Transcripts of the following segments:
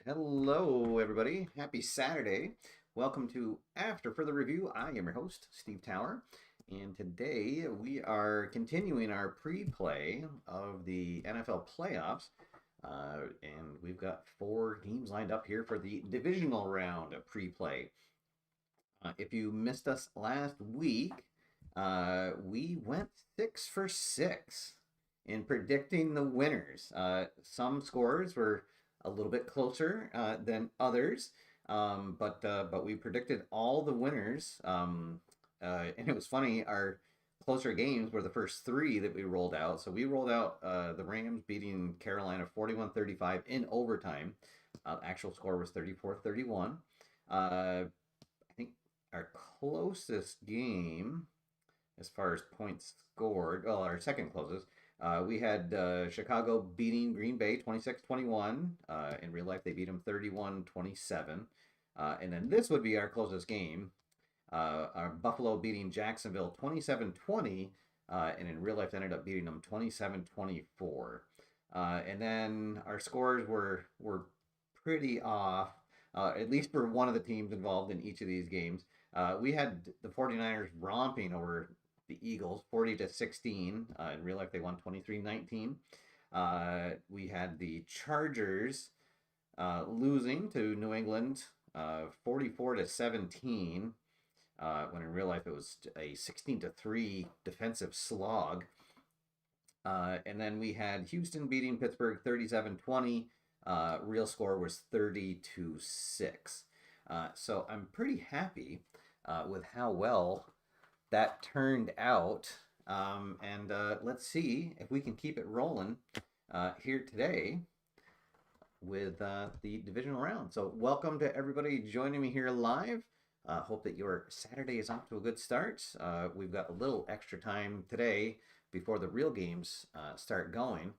Hello, everybody. Happy Saturday. Welcome to After Further Review. I am your host, Steve Tower, and today we are continuing our pre-play of the NFL playoffs. And we've got four games lined up here for the divisional round of pre-play. If you missed us last week, we went 6 for 6 in predicting the winners. Some scores were a little bit closer than others, but we predicted all the winners. And it was funny. Our closer games were the first three that we rolled out. So we rolled out the Rams beating Carolina 41-35 in overtime. Actual score was 34-31. I think our closest game, as far as points scored, well, our second closest, we had Chicago beating Green Bay 26-21. In real life, they beat them 31-27. And then this would be our closest game. Our Buffalo beating Jacksonville 27-20. And in real life, they ended up beating them 27-24. And then our scores were pretty off, at least for one of the teams involved in each of these games. We had the 49ers romping over the Eagles 40-16. In real life, they won 23-19. We had the Chargers losing to New England 44-17. When in real life it was a 16-3 defensive slog. And then we had Houston beating Pittsburgh 37-20. Real score was 30-6. So I'm pretty happy with how well that turned out. And let's see if we can keep it rolling here today with the divisional round. So welcome to everybody joining me here live. Hope that your Saturday is off to a good start. We've got a little extra time today before the real games start going.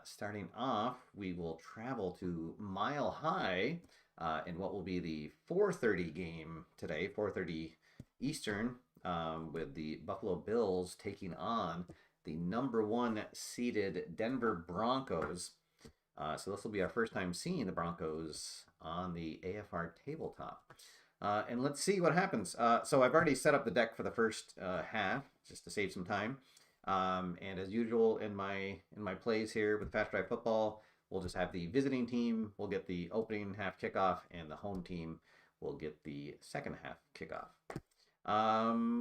Starting off, we will travel to Mile High in what will be the 4:30 game today, 4:30 Eastern, with the Buffalo Bills taking on the number one seeded Denver Broncos. So this will be our first time seeing the Broncos on the AFR tabletop. And let's see what happens. So I've already set up the deck for the first half just to save some time. And as usual in my plays here with Fast Drive Football, we'll just have the visiting team. We'll get the opening half kickoff, and the home team will get the second half kickoff.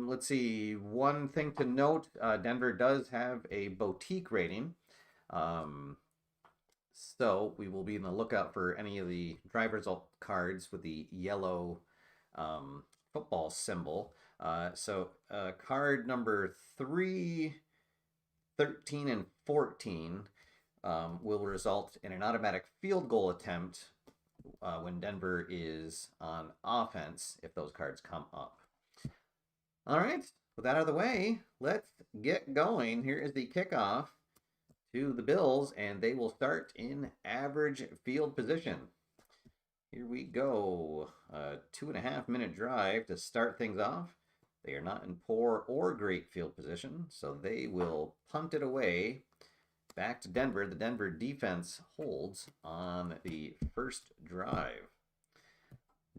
Let's see. One thing to note: Denver does have a boutique rating. So we will be in the lookout for any of the drive result cards with the yellow football symbol. So card number 3, 13, and 14 will result in an automatic field goal attempt when Denver is on offense if those cards come up. All right, with that out of the way, let's get going. Here is the kickoff to the Bills, and they will start in average field position. Here we go. 2.5-minute drive to start things off. They are not in poor or great field position, so they will punt it away back to Denver. The Denver defense holds on the first drive.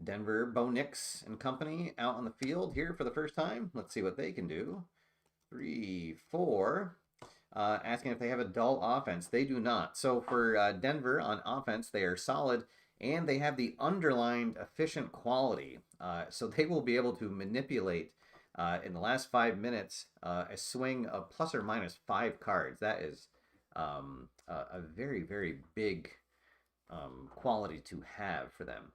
Denver, Bo Nix and company out on the field here for the first time. Let's see what they can do. 3, 4. Asking if they have a dull offense. They do not. So for Denver on offense, they are solid, and they have the underlined efficient quality. So they will be able to manipulate in the last 5 minutes a swing of plus or minus 5 cards. That is a very, very big quality to have for them.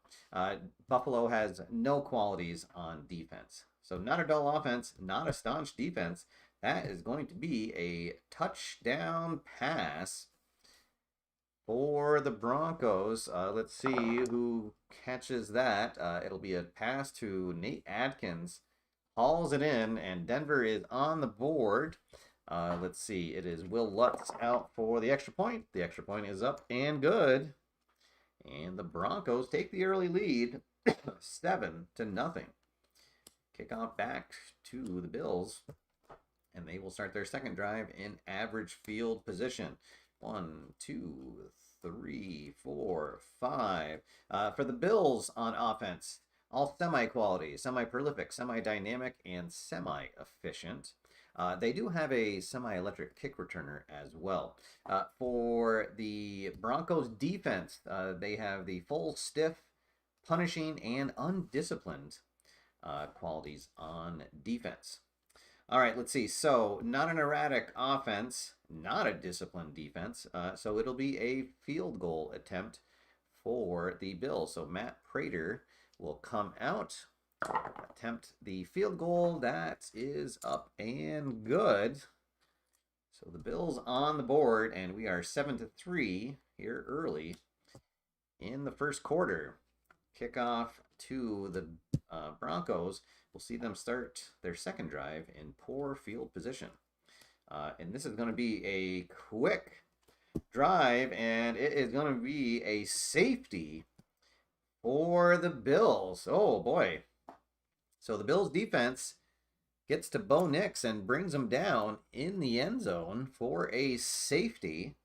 Buffalo has no qualities on defense. So not a dull offense, not a staunch defense. That is going to be a touchdown pass for the Broncos. Let's see who catches that. It'll be a pass to Nate Adkins. Hauls it in, and Denver is on the board. Let's see. It is Will Lutz out for the extra point. The extra point is up and good. And the Broncos take the early lead, 7-0. Kickoff back to the Bills, and they will start their second drive in average field position. 1, 2, 3, 4, 5. For the Bills on offense, all semi-quality, semi-prolific, semi-dynamic, and semi-efficient. They do have a semi-electric kick returner as well. For the Broncos defense, they have the full, stiff, punishing, and undisciplined qualities on defense. All right, let's see. So, not an erratic offense, not a disciplined defense. So, it'll be a field goal attempt for the Bills. So, Matt Prater will come out, attempt the field goal. That is up and good. So, the Bills on the board, and we are 7-3 here early in the first quarter. Kickoff to the Broncos. We'll see them start their second drive in poor field position. And this is going to be a quick drive, and it is going to be a safety for the Bills. Oh, boy. So the Bills defense gets to Bo Nix and brings him down in the end zone for a safety.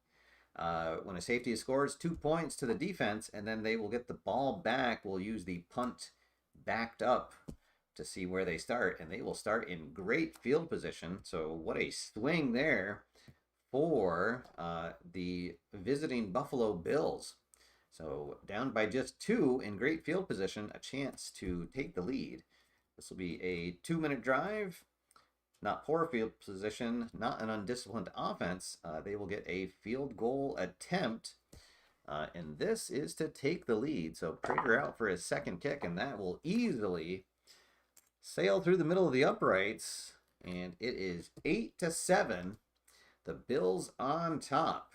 When a safety scores 2 points to the defense, and then they will get the ball back. We'll use the punt backed up to see where they start, and they will start in great field position. So what a swing there for the visiting Buffalo Bills. So down by just 2 in great field position, a chance to take the lead. This will be a 2-minute drive. Not poor field position, not an undisciplined offense. They will get a field goal attempt, and this is to take the lead. So Prater out for his second kick, and that will easily sail through the middle of the uprights, and it is 8-7. The Bills on top.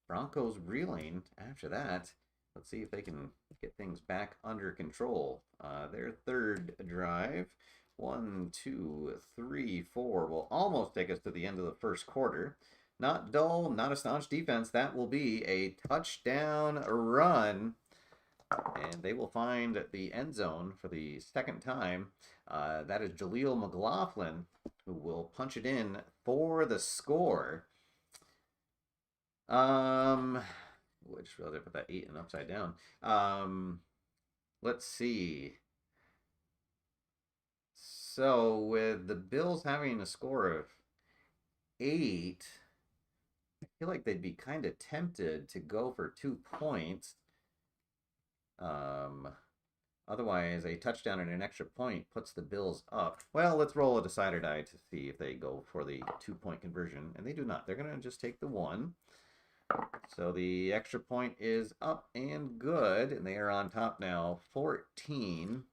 Broncos reeling after that. Let's see if they can get things back under control. Their third drive. 1, 2, 3, 4 will almost take us to the end of the first quarter. Not dull, not a staunch defense. That will be a touchdown run. And they will find the end zone for the second time. That is Jaleel McLaughlin, who will punch it in for the score. Which rather put that 8 and upside down. Let's see. So with the Bills having a score of 8, I feel like they'd be kind of tempted to go for 2 points. Otherwise, a touchdown and an extra point puts the Bills up. Well, let's roll a decider die to see if they go for the 2-point conversion. And they do not. They're going to just take the 1. So the extra point is up and good. And they are on top now, 14-8.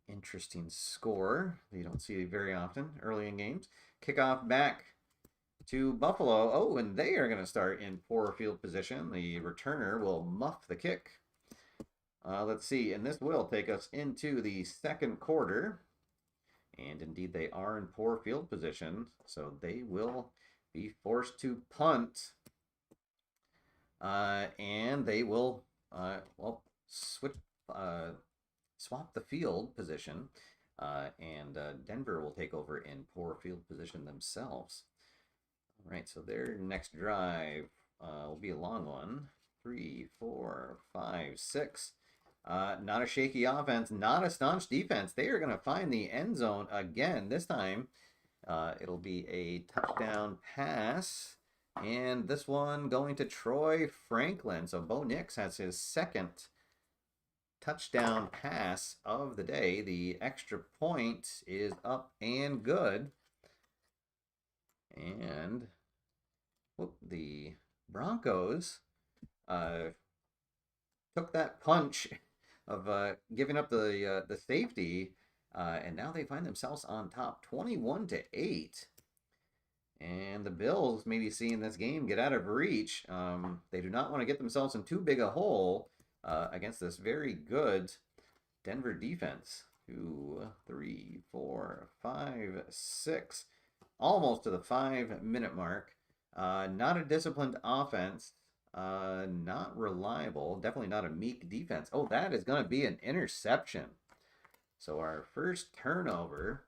Interesting score that you don't see very often early in games. Kickoff back to Buffalo. Oh, and they are going to start in poor field position. The returner will muff the kick. Let's see, and this will take us into the second quarter. And indeed, they are in poor field position, so they will be forced to punt. And they will, swap the field position, and Denver will take over in poor field position themselves. All right, so their next drive will be a long one. 3, 4, 5, 6. Not a shaky offense, not a staunch defense. They are going to find the end zone again. This time, it'll be a touchdown pass. And this one going to Troy Franklin. So Bo Nix has his second touchdown pass of the day. The extra point is up and good. And the Broncos took that punch of giving up the safety, and now they find themselves on top 21-8. And the Bills may be seeing this game get out of reach. They do not want to get themselves in too big a hole against this very good Denver defense. 2, 3, 4, 5, 6. Almost to the 5-minute mark. Not a disciplined offense. Not reliable. Definitely not a meek defense. Oh, that is going to be an interception. So our first turnover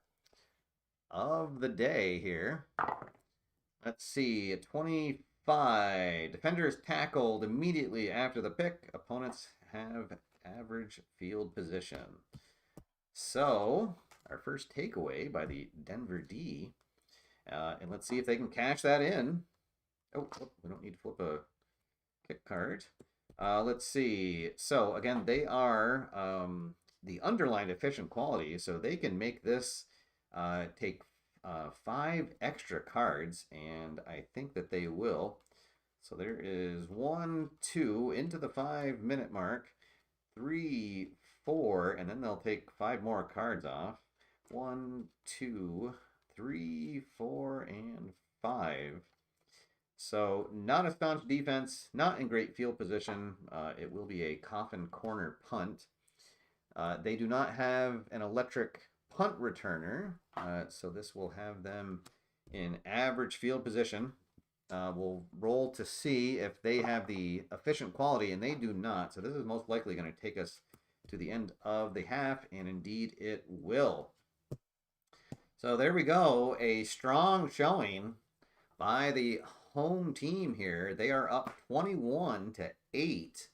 of the day here. Let's see, 25. Defenders tackled immediately after the pick. Opponents have average field position. So, our first takeaway by the Denver D. And let's see if they can cash that in. Oh, we don't need to flip a kick card. Let's see. So, again, they are the underlined efficient quality, so they can make this take 5 extra cards, and I think that they will. So there is 1, 2 into the 5-minute mark, 3, 4, and then they'll take 5 more cards off. 1, 2, 3, 4, and 5. So not a staunch defense, not in great field position. It will be a coffin corner punt. They do not have an electric punt returner, so this will have them in average field position. We'll roll to see if they have the efficient quality, and they do not. So this is most likely going to take us to the end of the half, and indeed it will. So there we go, a strong showing by the home team here. They are up 21-8.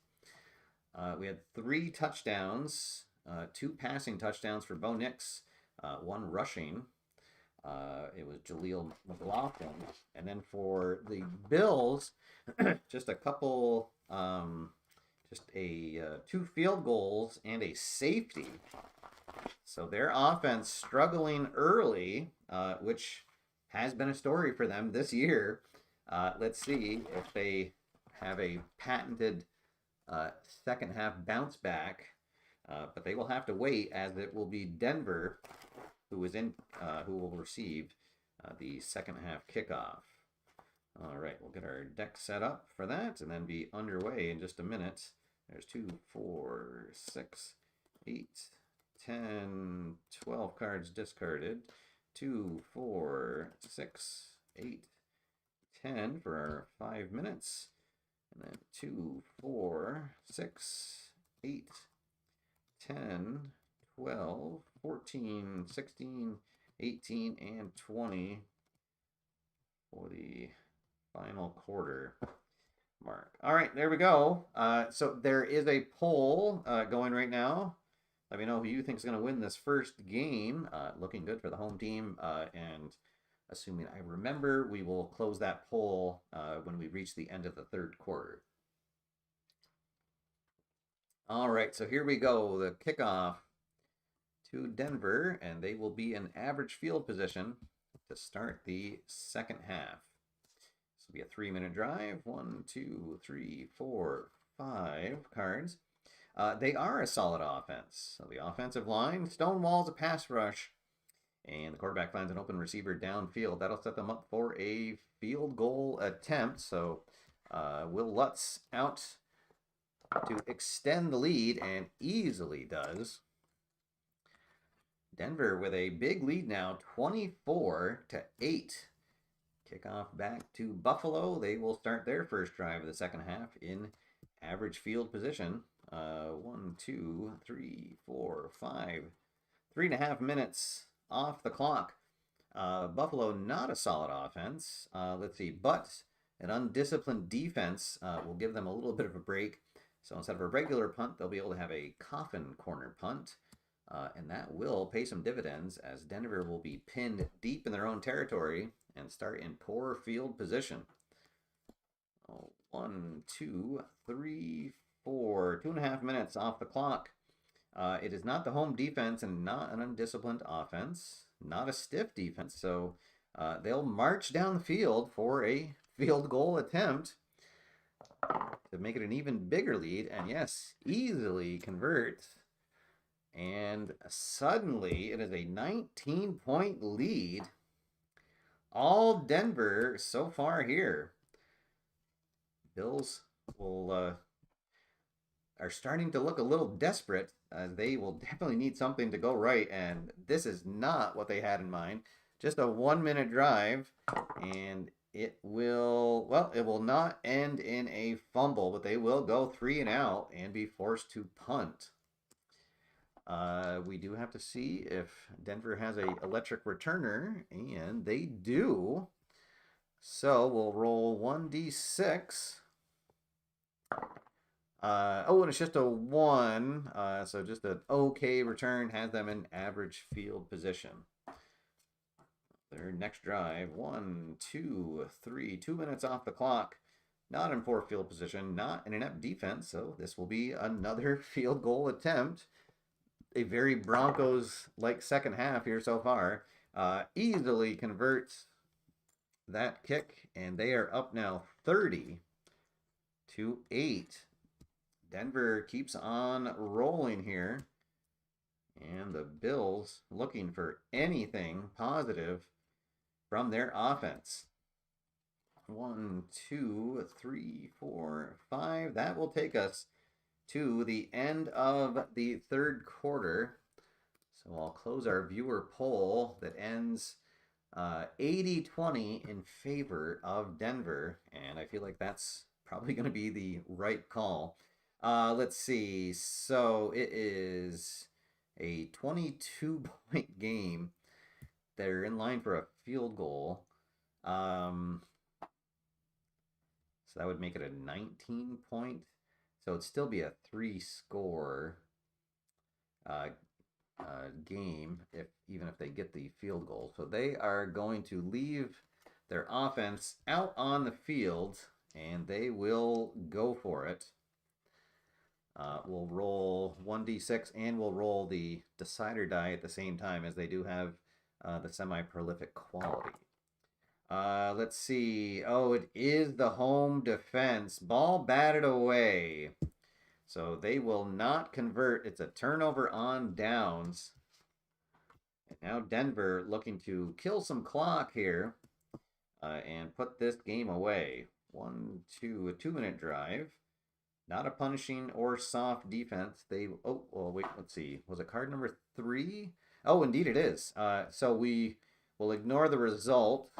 We had 3 touchdowns, 2 passing touchdowns for Bo Nix, 1 rushing. It was Jaleel McLaughlin. And then for the Bills, just a couple, just 2 field goals and a safety. So their offense struggling early, which has been a story for them this year. Let's see if they have a patented second half bounce back, but they will have to wait, as it will be Denver who will receive the second half kickoff. All right, we'll get our deck set up for that and then be underway in just a minute. There's 2, 4, 6, 8, 10, 12 cards discarded. 2, 4, 6, 8, 10 for our 5 minutes. And then 2, 4, 6, 8, 10, 12, 14, 16, 18, and 20 for the final quarter mark. All right, there we go. So there is a poll going right now. Let me know who you think is going to win this first game. Looking good for the home team. And assuming I remember, we will close that poll when we reach the end of the third quarter. All right, so here we go. The kickoff to Denver, and they will be in average field position to start the second half. This will be a 3-minute drive. 1, 2, 3, 4, 5 cards. They are a solid offense. So the offensive line stonewalls a pass rush, and the quarterback finds an open receiver downfield. That'll set them up for a field goal attempt. So Will Lutz out to extend the lead, and easily does. Denver with a big lead now, 24-8. Kickoff back to Buffalo. They will start their first drive of the second half in average field position. 1, 2, 3, 4, 5. 3.5 minutes off the clock. Buffalo, not a solid offense. Let's see, but an undisciplined defense will give them a little bit of a break. So instead of a regular punt, they'll be able to have a coffin corner punt. And that will pay some dividends, as Denver will be pinned deep in their own territory and start in poor field position. 1, 2, 3, 4. 2.5 minutes off the clock. It is not the home defense and not an undisciplined offense, not a stiff defense. So they'll march down the field for a field goal attempt to make it an even bigger lead. And yes, easily convert. And suddenly it is a 19-point lead. All Denver so far here. Bills will are starting to look a little desperate. They will definitely need something to go right, and this is not what they had in mind. Just a 1-minute drive, and it will not end in a fumble, but they will go 3 and out and be forced to punt. We do have to see if Denver has a electric returner, and they do. So we'll roll 1d6. Oh, and it's just a 1. So just an okay return has them in average field position. Their next drive, 1, 2, 3, 2 minutes off the clock. Not in poor field position, not in inept defense. So this will be another field goal attempt. A very Broncos-like second half here so far. Easily converts that kick, and they are up now 30-8. Denver keeps on rolling here, and the Bills looking for anything positive from their offense. 1, 2, 3, 4, 5. That will take us to the end of the third quarter. So I'll close our viewer poll that ends 80-20 in favor of Denver, and I feel like that's probably going to be the right call. Let's see. So it is a 22-point game. They're in line for a field goal. So that would make it a 19-point. So it'd still be a 3-score game even if they get the field goal. So they are going to leave their offense out on the field, and they will go for it. We'll roll 1d6, and we'll roll the decider die at the same time, as they do have the semi-prolific quality. Let's see. Oh, it is the home defense. Ball batted away. So they will not convert. It's a turnover on downs. And now Denver looking to kill some clock here and put this game away. 1, 2, a 2-minute drive. Not a punishing or soft defense. Oh, well, wait, let's see. Was it card number 3? Oh, indeed it is. So we will ignore the result.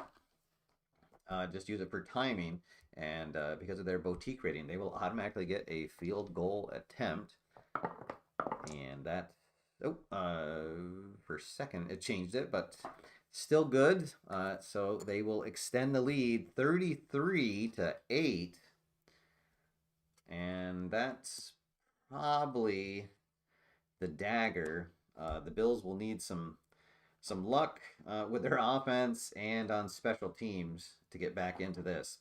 Just use it for timing. And because of their boutique rating, they will automatically get a field goal attempt. And that, for a second it changed it, but still good. So they will extend the lead 33-8. And that's probably the dagger. The Bills will need some luck with their offense and on special teams to get back into this.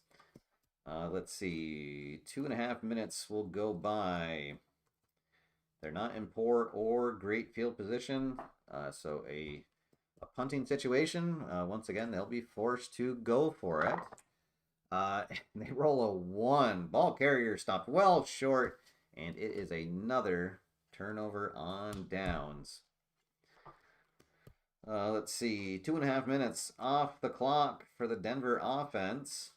Let's see. 2.5 minutes will go by. They're not in poor or great field position. So a punting situation. Once again, they'll be forced to go for it. They roll a 1. Ball carrier stopped well short, and it is another turnover on downs. Let's see. 2.5 minutes off the clock for the Denver offense.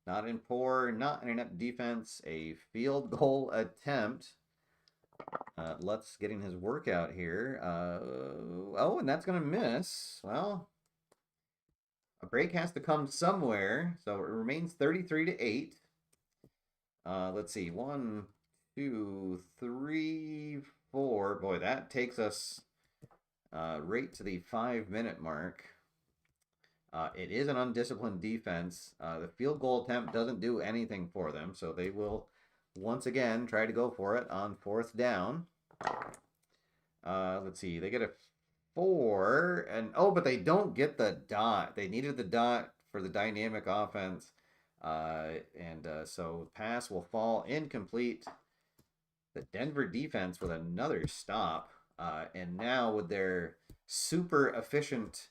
Not in poor, not in inept defense. A field goal attempt. Lutz getting his workout here. Oh, and that's going to miss. Well, a break has to come somewhere. So it remains 33-8. Let's see. 1, 2, 3, 4. Boy, that takes us right to the 5-minute mark. It is an undisciplined defense. The field goal attempt doesn't do anything for them, so they will once again try to go for it on 4th down. Let's see. They get a 4, and but they don't get the dot. They needed the dot for the dynamic offense, so pass will fall incomplete. The Denver defense with another stop, and now with their super efficient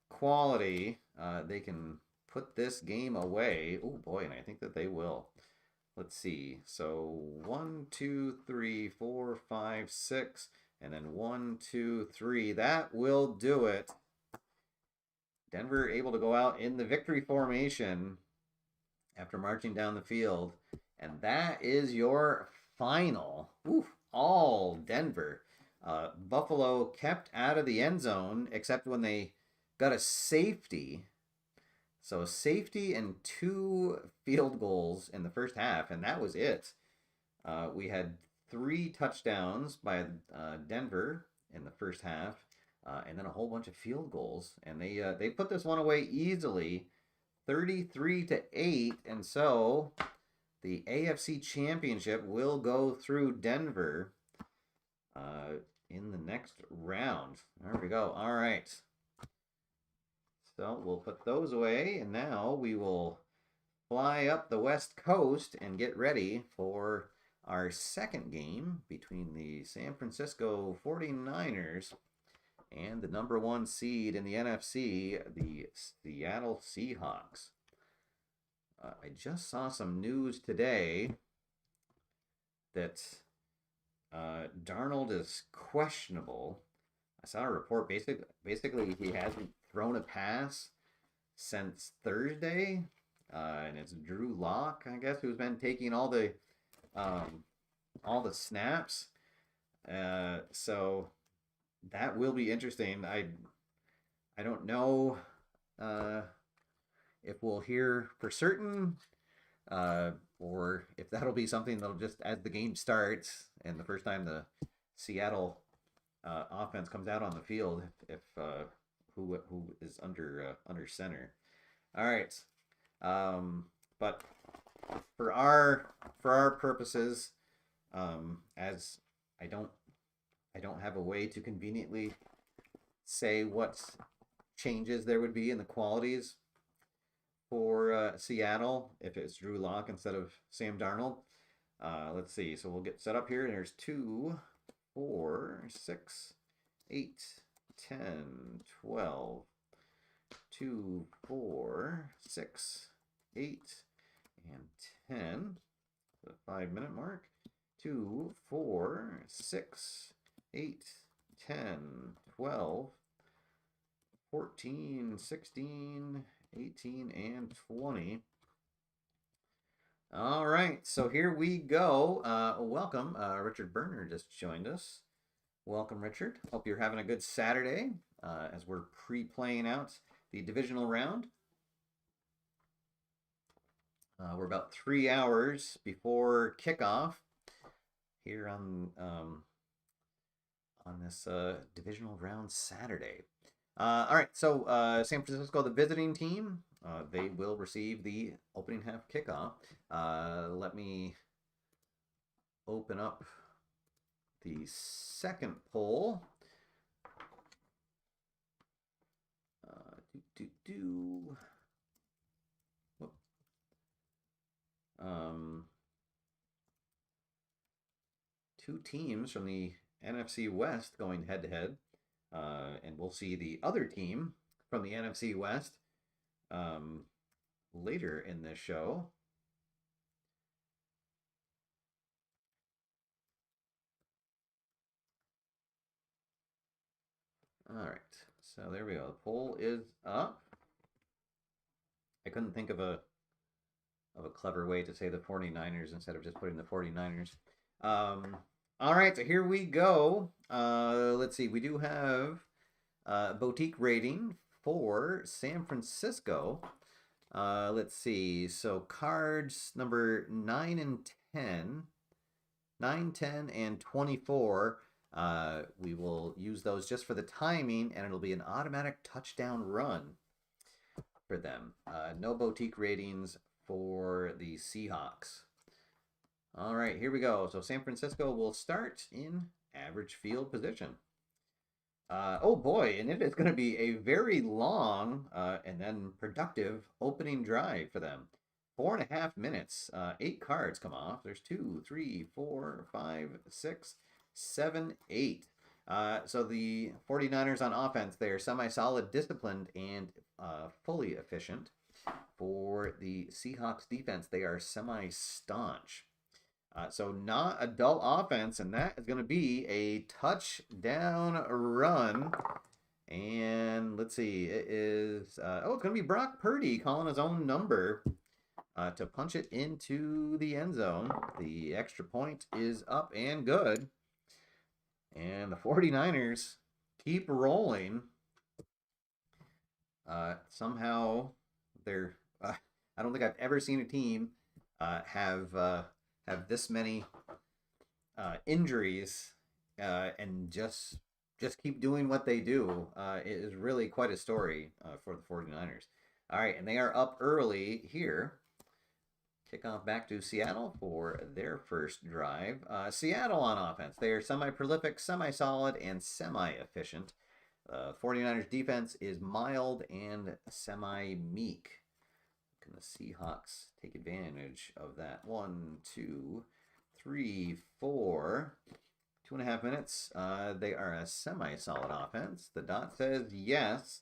quality, they can put this game away. Oh boy, and I think that they will. Let's see. So 1, 2, 3, 4, 5, 6, and then 1, 2, 3. That will do it. Denver able to go out in the victory formation after marching down the field, and that is your final. All Denver. Buffalo kept out of the end zone except when they got a safety. So a safety and 2 field goals in the first half, and that was it. We had 3 touchdowns by Denver in the first half, and then a whole bunch of field goals, and they put this one away easily, 33-8, and so the AFC Championship will go through Denver in the next round. There we go. All right. So we'll put those away, and now we will fly up the West Coast and get ready for our second game between the San Francisco 49ers and the number 1 seed in the NFC, the Seattle Seahawks. I just saw some news today that Darnold is questionable. I saw a report. Basically, he hasn't thrown a pass since Thursday, and it's Drew Lock, I guess, who's been taking all the snaps. So that will be interesting. I don't know if we'll hear for certain, or if that'll be something that'll just, as the game starts and the first time the Seattle offense comes out on the field, if who is under center. All right, but for our purposes, as I don't have a way to conveniently say what changes there would be in the qualities for Seattle if it's Drew Lock instead of Sam Darnold. Let's see. So we'll get set up here. There's 2, 4, 6, 8, 10, 12, 2, 4, 6, 8, and 10. The 5-minute mark. 2, 4, 6, 8, 10, 12, 14, 16, 18, and 20. All right, so here we go. Welcome. Richard Berner just joined us. Welcome, Richard. Hope you're having a good Saturday as we're pre-playing out the divisional round. We're about 3 hours before kickoff here on this divisional round Saturday. All right, so San Francisco, the visiting team, they will receive the opening half kickoff. Let me open up the second poll. Two teams from the NFC West going head-to-head. And we'll see the other team from the NFC West later in this show. All right, so there we go. The poll is up. I couldn't think of a clever way to say the 49ers instead of just putting the 49ers. All right, so here we go. Let's see. We do have boutique rating for San Francisco. Let's see. So cards number 9 and 10, 9, 10, and 24. We will use those just for the timing, and it'll be an automatic touchdown run for them. No boutique ratings for the Seahawks. All right, here we go. So San Francisco will start in average field position. Oh boy, and it is going to be a very long and then productive opening drive for them. 4.5 minutes. 8 cards come off. There's 2, 3, 4, 5, 6, 7, 8. So the 49ers on offense, they are semi-solid, disciplined, and fully efficient. For the Seahawks defense, they are semi-staunch. So not a dull offense, and that is going to be a touchdown run. And let's see, it is, it's going to be Brock Purdy calling his own number to punch it into the end zone. The extra point is up and good. And the 49ers keep rolling. Somehow they're, I don't think I've ever seen a team have this many injuries and just keep doing what they do. It is really quite a story for the 49ers. All right, and they are up early here. Kickoff back to Seattle for their first drive. Seattle on offense. They are semi-prolific, semi-solid, and semi-efficient. 49ers defense is mild and semi-meek. Can the Seahawks take advantage of that? 1, 2, 3, 4. 2.5 minutes. They are a semi-solid offense. The dot says yes.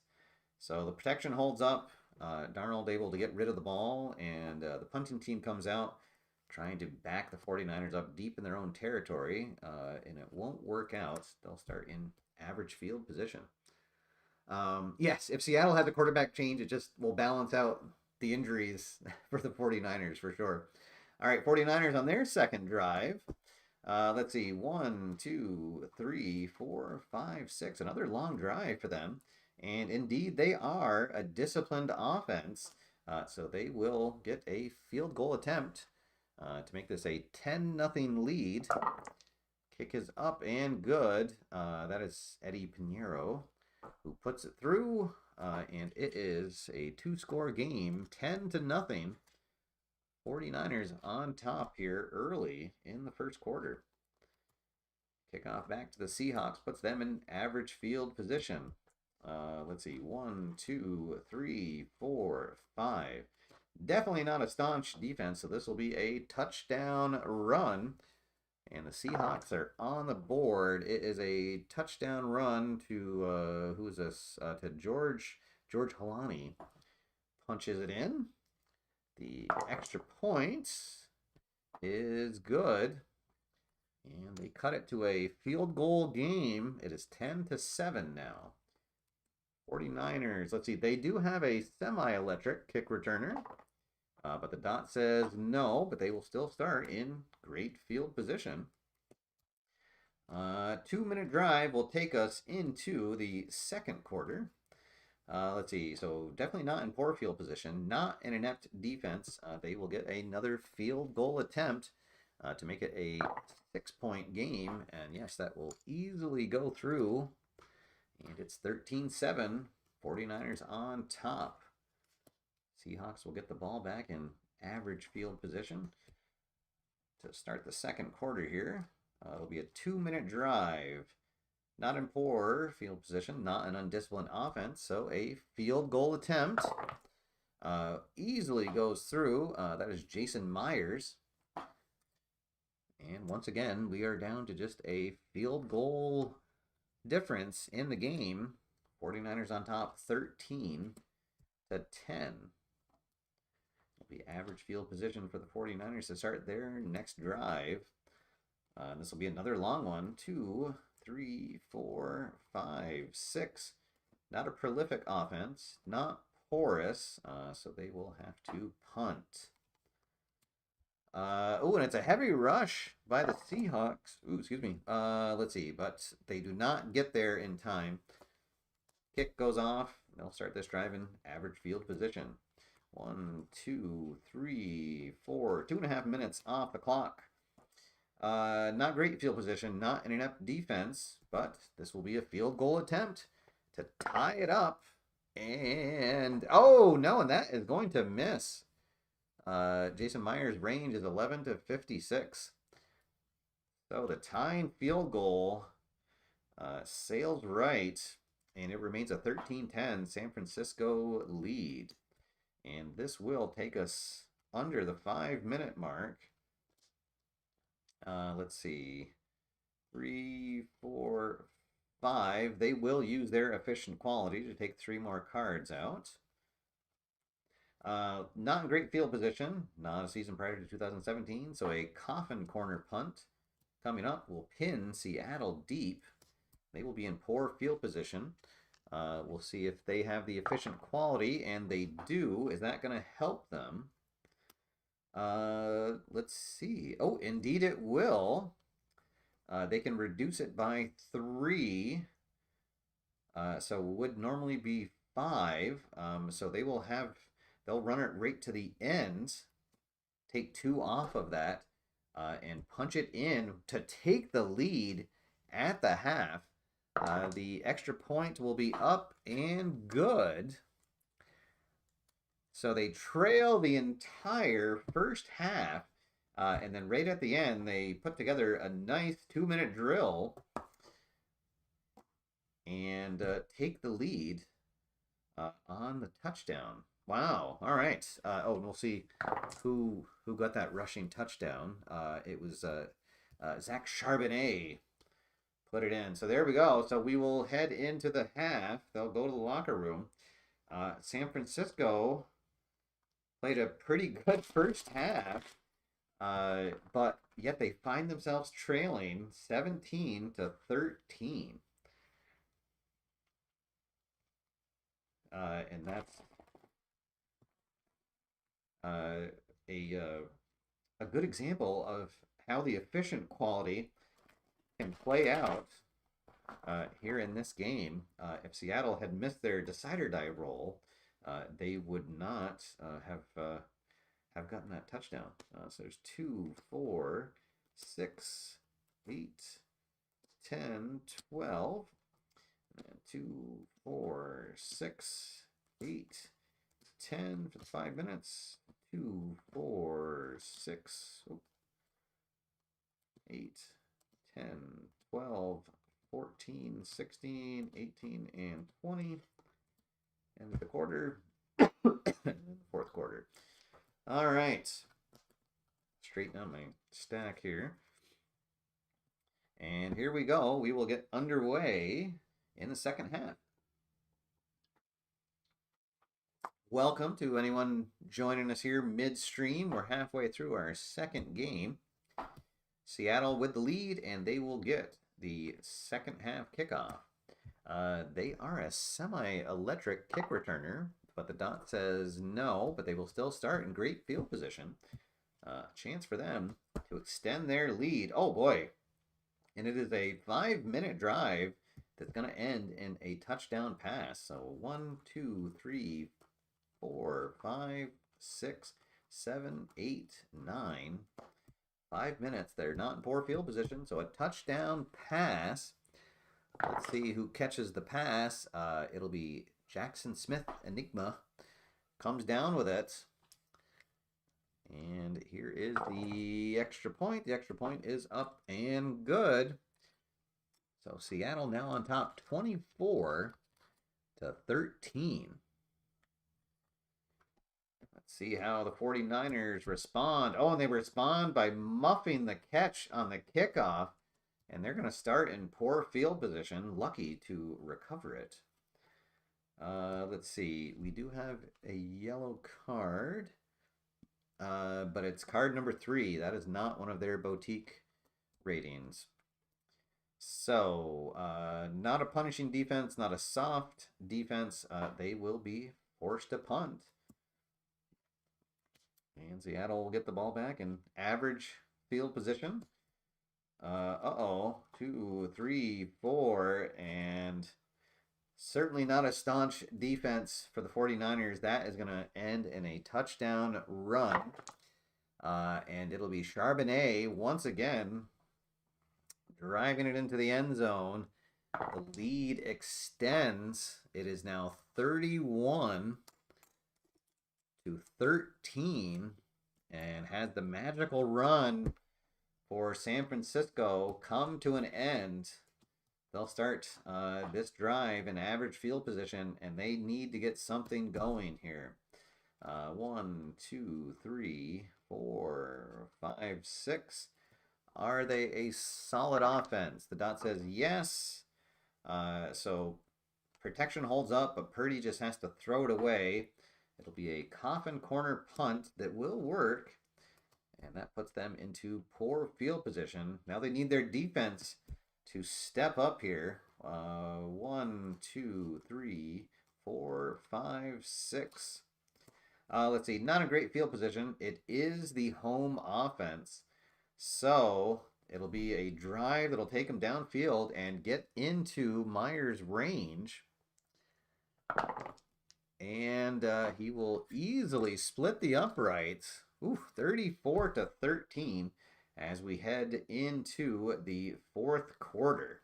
So the protection holds up. Darnold able to get rid of the ball, and the punting team comes out trying to back the 49ers up deep in their own territory, and it won't work out. They'll start in average field position. Yes, if Seattle has a quarterback change, it just will balance out the injuries for the 49ers for sure. All right, 49ers on their second drive. Let's see, 1, 2, 3, 4, 5, 6. Another long drive for them. And indeed, they are a disciplined offense. So they will get a field goal attempt to make this a 10-0 lead. Kick is up and good. That is Eddie Pinheiro who puts it through. And it is a two-score game, 10-0. 49ers on top here early in the first quarter. Kickoff back to the Seahawks puts them in average field position. Let's see, 1, 2, 3, 4, 5. Definitely not a staunch defense, so this will be a touchdown run. And the Seahawks are on the board. It is a touchdown run to, who is this? To George Halani. Punches it in. The extra point is good. And they cut it to a field goal game. It is 10-7 now. 49ers, let's see, they do have a semi-electric kick returner, but the dot says no, but they will still start in great field position. 2-minute drive will take us into the second quarter. Let's see, so definitely not in poor field position, not an inept defense. They will get another field goal attempt to make it a 6-point game, and yes, that will easily go through. And it's 13-7, 49ers on top. Seahawks will get the ball back in average field position to start the second quarter here. It'll be a 2-minute drive. Not in poor field position, not an undisciplined offense, so a field goal attempt easily goes through. That is Jason Myers. And once again, we are down to just a field goal difference in the game. 49ers on top 13-10. Will be average field position for the 49ers to start their next drive. This will be another long one. 2, 3, 4, 5, 6. Not a prolific offense, not porous, so they will have to punt. And it's a heavy rush by the Seahawks. Excuse me. Let's see, but they do not get there in time. Kick goes off. They'll start this drive in average field position. 1, 2, 3, 4. 2.5 minutes off the clock. Not great field position, not an inept defense, but this will be a field goal attempt to tie it up. And, oh, no, and that is going to miss. Jason Myers' range is 11-56. So the tying field goal sails right, and it remains a 13-10 San Francisco lead. And this will take us under the 5-minute mark. Let's see. 3, 4, 5. They will use their efficient quality to take 3 more cards out. Not in great field position, not a season prior to 2017, so a coffin corner punt coming up will pin Seattle deep. They will be in poor field position. We'll see if they have the efficient quality, and they do. Is that going to help them? Let's see. Oh, indeed it will. They can reduce it by 3. So it would normally be 5. So they will have... They'll run it right to the end, take 2 off of that, and punch it in to take the lead at the half. The extra point will be up and good. So they trail the entire first half, and then right at the end, they put together a nice 2-minute drill and take the lead on the touchdown. Wow. All right. Oh, and we'll see who got that rushing touchdown. It was Zach Charbonnet put it in. So there we go. So we will head into the half. They'll go to the locker room. San Francisco played a pretty good first half, but yet they find themselves trailing 17-13. And that's uh, a a good example of how the efficient quality can play out here in this game. If Seattle had missed their decider die roll, they would not have gotten that touchdown. So there's 2, 4, 6, 8, 10, 12, and 2, 4, 6, 8, 10 for the 5 minutes. 2, 4, 6, 8, 10, 12, 14, 16, 18, and 20. End of the quarter. Fourth quarter. All right. Straighten out my stack here. And here we go. We will get underway in the second half. Welcome to anyone joining us here midstream. We're halfway through our second game. Seattle with the lead, and they will get the second half kickoff. They are a semi-electric kick returner, but the dot says no, but they will still start in great field position. Chance for them to extend their lead. Oh boy. And it is a 5-minute drive that's going to end in a touchdown pass. So 1, 2, 3, 4, 5, 6, 7, 8, 9. 5 minutes. They're not in poor field position. So a touchdown pass. Let's see who catches the pass. It'll be Jackson Smith, Enigma. Comes down with it. And here is the extra point. The extra point is up and good. So Seattle now on top 24-13. Let's see how the 49ers respond. Oh, and they respond by muffing the catch on the kickoff. And they're going to start in poor field position. Lucky to recover it. Let's see. We do have a yellow card. But it's card number 3. That is not one of their boutique ratings. So, not a punishing defense, not a soft defense. They will be forced to punt. And Seattle will get the ball back in average field position. 2, 3, 4, and certainly not a staunch defense for the 49ers. That is going to end in a touchdown run. And it'll be Charbonnet once again driving it into the end zone. The lead extends. It is now 31-13 and has the magical run for San Francisco come to an end. They'll start this drive in average field position, and they need to get something going here. 1, 2, 3, 4, 5, 6. Are they a solid offense? The dot says yes. So protection holds up, but Purdy just has to throw it away. It'll be a coffin corner punt that will work, and that puts them into poor field position. Now they need their defense to step up here. 1, 2, 3, 4, 5, 6. Let's see, not a great field position. It is the home offense. So it'll be a drive that'll take him downfield and get into Myers' range. And he will easily split the uprights. 34-13 as we head into the fourth quarter.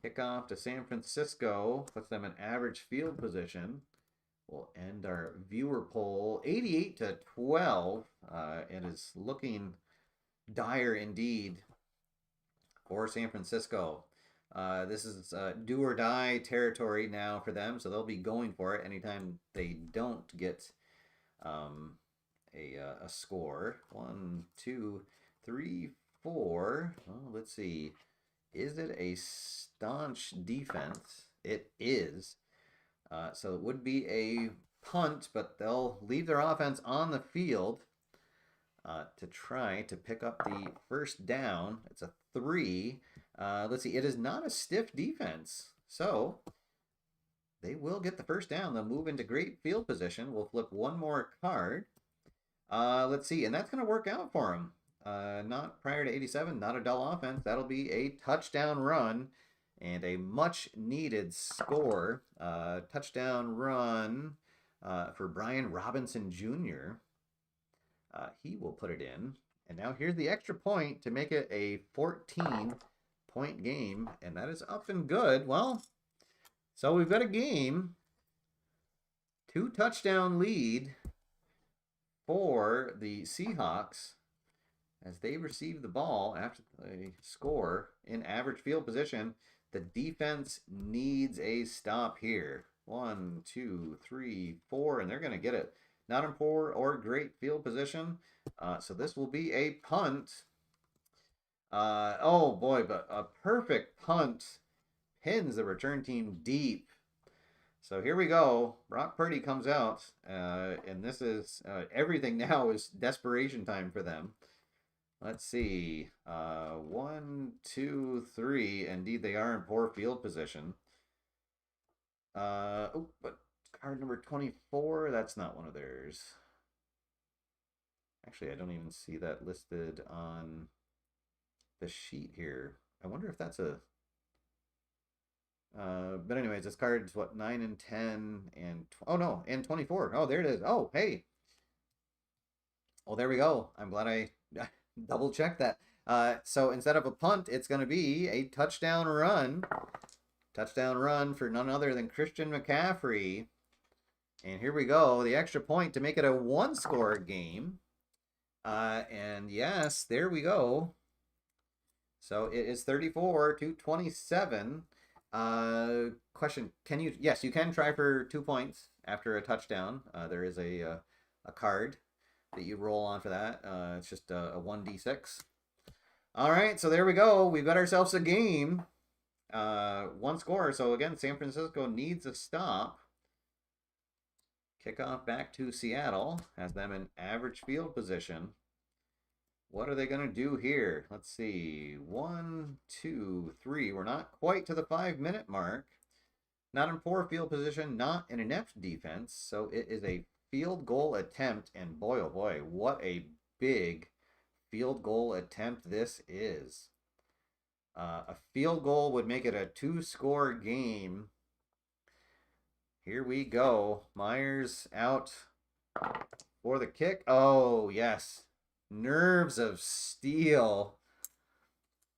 Kickoff to San Francisco puts them in average field position. We'll end our viewer poll 88-12. It is looking dire indeed for San Francisco. This is do or die territory now for them, so they'll be going for it anytime they don't get um, a score. 1, 2, 3, 4. Well, let's see. Is it a staunch defense? It is. So it would be a punt, but they'll leave their offense on the field to try to pick up the first down. It's a 3. Let's see. It is not a stiff defense. So they will get the first down. They'll move into great field position. We'll flip one more card. Let's see. And that's going to work out for them. Not prior to 87. Not a dull offense. That'll be a touchdown run. And a much needed score. Touchdown run for Brian Robinson Jr. He will put it in. And now here's the extra point to make it a 14-point game. And that is up and good. Well, so we've got a game. 2-touchdown lead for the Seahawks as they receive the ball after they score in average field position. The defense needs a stop here. 1, 2, 3, 4, and they're going to get it. Not in poor or great field position. So this will be a punt. Oh boy, but a perfect punt pins the return team deep. So here we go. Brock Purdy comes out, and this is everything now is desperation time for them. Let's see. 1, 2, 3. Indeed, they are in poor field position. But card number 24, that's not one of theirs. Actually, I don't even see that listed on the sheet here. I wonder if that's a... but anyways, this card's what, 9 and 10 and... Oh, no, and 24. Oh, there it is. Oh, hey. Oh, there we go. I'm glad I double checked that. So instead of a punt, it's going to be a touchdown run. Touchdown run for none other than Christian McCaffrey. And here we go. The extra point to make it a one-score game. And yes, there we go. So it is 34-27. Question, can you... Yes, you can try for 2 points after a touchdown. There is a card that you roll on for that. It's just a 1d6. All right, so there we go. We've got ourselves a game. One score. So again, San Francisco needs a stop. Kickoff back to Seattle. Has them in average field position. What are they going to do here? Let's see. 1, 2, 3. We're not quite to the 5-minute mark. Not in poor field position. Not in inept defense. So it is a field goal attempt. And boy, oh boy, what a big field goal attempt this is. A field goal would make it a 2-score game. Here we go. Myers out for the kick. Oh, yes. Nerves of steel.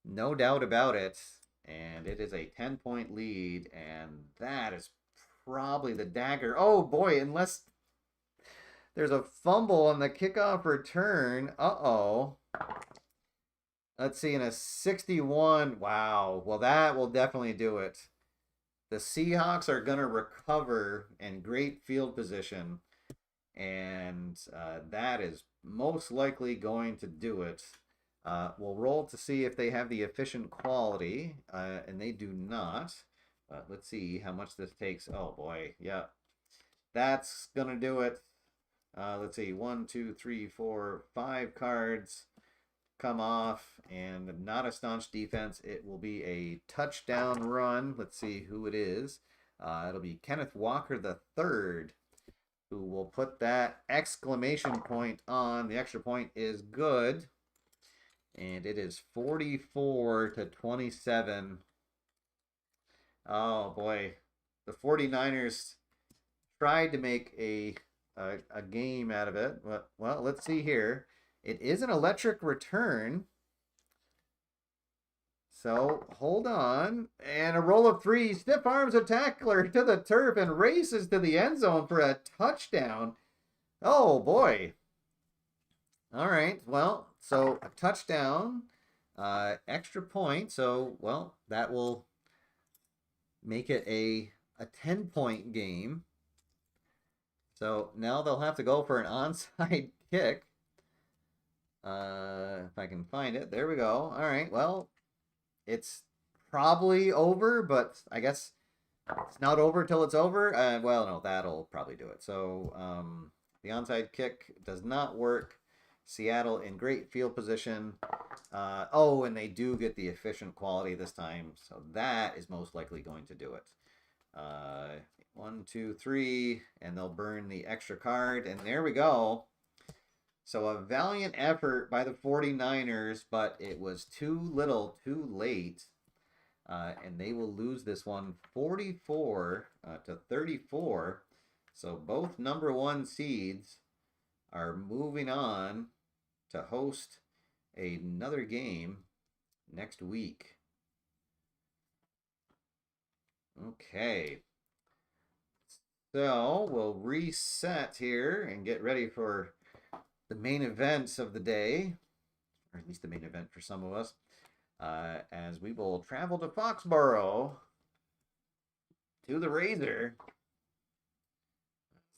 No doubt about it. And it is a 10-point lead. And that is probably the dagger. Oh, boy, unless there's a fumble on the kickoff return. Uh-oh. Let's see, in a 61. Wow. Well, that will definitely do it. The Seahawks are going to recover in great field position. And that is most likely going to do it. We'll roll to see if they have the efficient quality. And they do not. But let's see how much this takes. Oh, boy. Yeah. That's going to do it. Let's see. 1, 2, 3, 4, 5 cards come off, and not a staunch defense. It will be a touchdown run. Let's see who it is. It'll be Kenneth Walker III, who will put that exclamation point on. The extra point is good, and it is 44-27. Oh boy, the 49ers tried to make a game out of it. But, well, let's see here. It is an electric return. So hold on. And a roll of three. Stiff arms a tackler to the turf and races to the end zone for a touchdown. Oh boy. All right. Well, so a touchdown, extra point. So, well, that will make it a 10-point game. So now they'll have to go for an onside kick. If I can find it. There we go. All right. Well, it's probably over, but I guess it's not over till it's over. Well, no, that'll probably do it. So the onside kick does not work. Seattle in great field position. Oh, and they do get the efficient quality this time, so that is most likely going to do it. 1, 2, 3, and they'll burn the extra card, and there we go. So a valiant effort by the 49ers, but it was too little, too late. And they will lose this one 44 to 34. So both number one seeds are moving on to host another game next week. Okay. So we'll reset here and get ready for the main events of the day, or at least the main event for some of us, as we will travel to Foxborough to the Razor,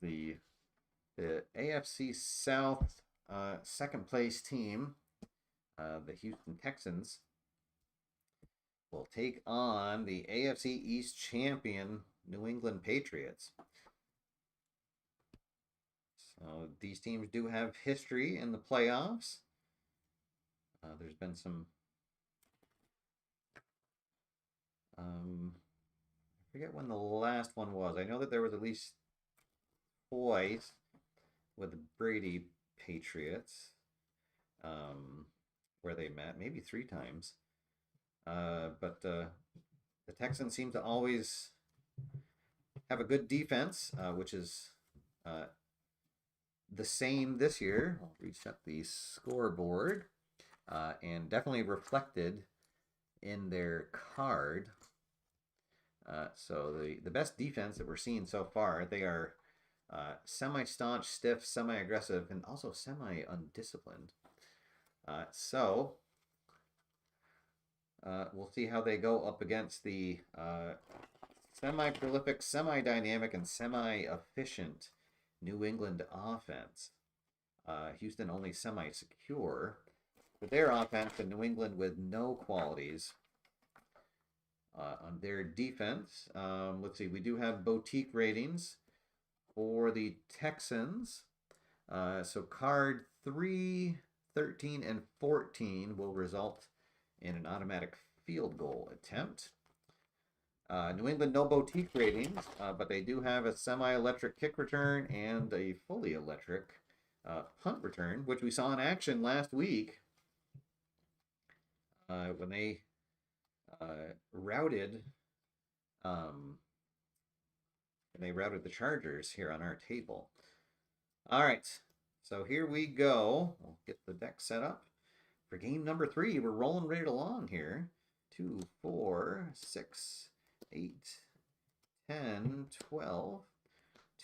the AFC South second place team, the Houston Texans, will take on the AFC East champion New England Patriots. So these teams do have history in the playoffs. There's been some I forget when the last one was. I know that there was at least twice with the Brady Patriots, where they met, maybe 3 times. But the Texans seem to always have a good defense, which is the same this year. I'll reset the scoreboard, and definitely reflected in their card. So the best defense that we're seeing so far, they are semi-staunch, stiff, semi-aggressive, and also semi-undisciplined. So we'll see how they go up against the semi-prolific, semi-dynamic, and semi-efficient New England offense. Houston only semi-secure with their offense, and New England with no qualities. On their defense, let's see, we do have boutique ratings for the Texans. So card 3, 13, and 14 will result in an automatic field goal attempt. New England, no boutique ratings, but they do have a semi-electric kick return and a fully electric punt return, which we saw in action last week when they routed the Chargers here on our table. All right, so here we go. We'll get the deck set up for game number 3. We're rolling right along here. 2, 4, 6, 8, 10, 12.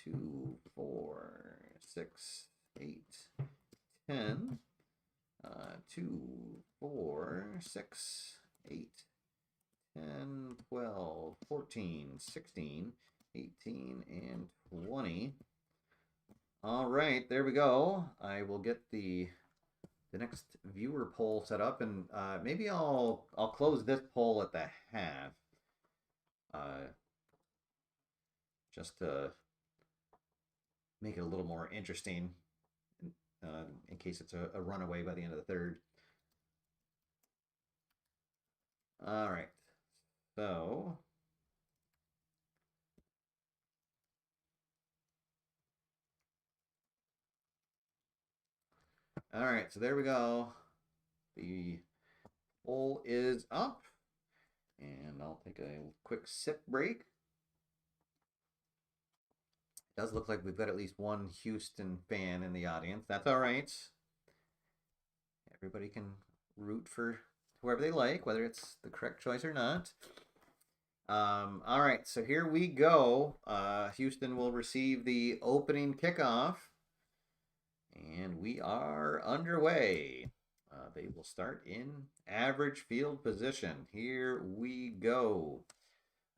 2, 4, 6, 8, 10. 2, 4, 6, 8, 10, 12, 14, 16, 18, and 20. All right, there we go. I will get the next viewer poll set up, and maybe I'll close this poll at the half, just to make it a little more interesting, in case it's a runaway by the end of the third. All right, so all right, so there we go. The poll is up, and I'll take a quick sip break. It does look like we've got at least one Houston fan in the audience. That's all right. Everybody can root for whoever they like, whether it's the correct choice or not. All right, so here we go. Houston will receive the opening kickoff, and we are underway. They will start in average field position. Here we go.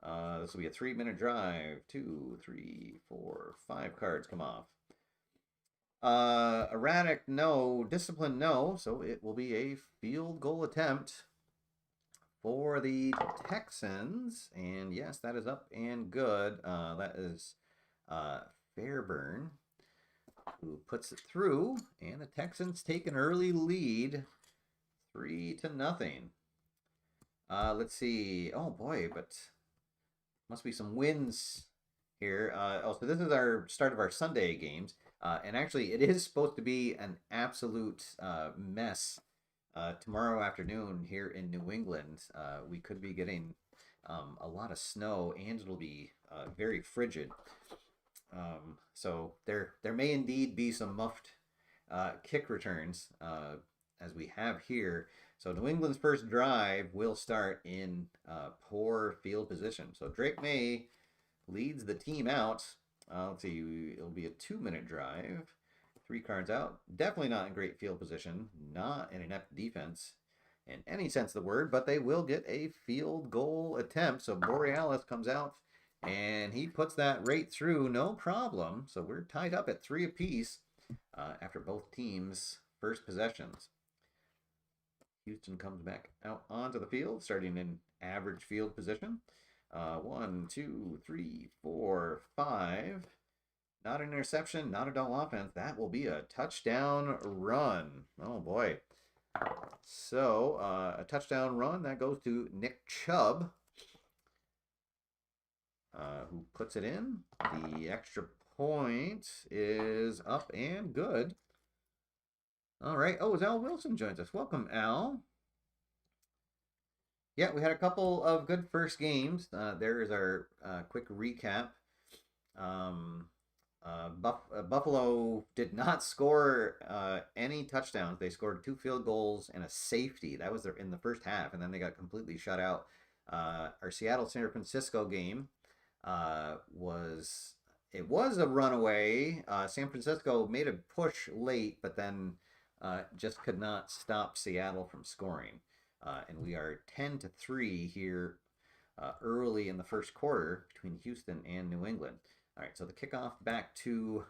This will be a 3-minute drive. 2, 3, 4, 5 cards come off. Erratic, no. Discipline, no. So it will be a field goal attempt for the Texans. And yes, that is up and good. That is Fairburn, who puts it through. And the Texans take an early lead, 3-0. Let's see. Oh boy, but must be some wins here. So this is our start of our Sunday games. And actually, it is supposed to be an absolute mess tomorrow afternoon here in New England. We could be getting a lot of snow, and it'll be very frigid. So there may indeed be some muffed kick returns as we have here. So New England's first drive will start in poor field position. So Drake May leads the team out. Let's see, it'll be a 2-minute drive. 3 cards out. Definitely not in great field position. Not an inept defense in any sense of the word, but they will get a field goal attempt. So Borealis comes out, and he puts that right through, no problem. So we're tied up at 3 apiece after both teams' first possessions. Houston comes back out onto the field, starting in average field position. 1, 2, 3, 4, 5. Not an interception, not a dull offense. That will be a touchdown run. Oh boy. So a touchdown run that goes to Nick Chubb, who puts it in. The extra point is up and good. All right. Oh, Al Wilson joins us. Welcome, Al. Yeah, we had a couple of good first games. There is our quick recap. Buffalo did not score any touchdowns. They scored 2 field goals and a safety. That was in the first half, and then they got completely shut out. Our Seattle-San Francisco game was a runaway. San Francisco made a push late, but then just could not stop Seattle from scoring. And we are 10-3 here early in the first quarter between Houston and New England. All right, so the kickoff back to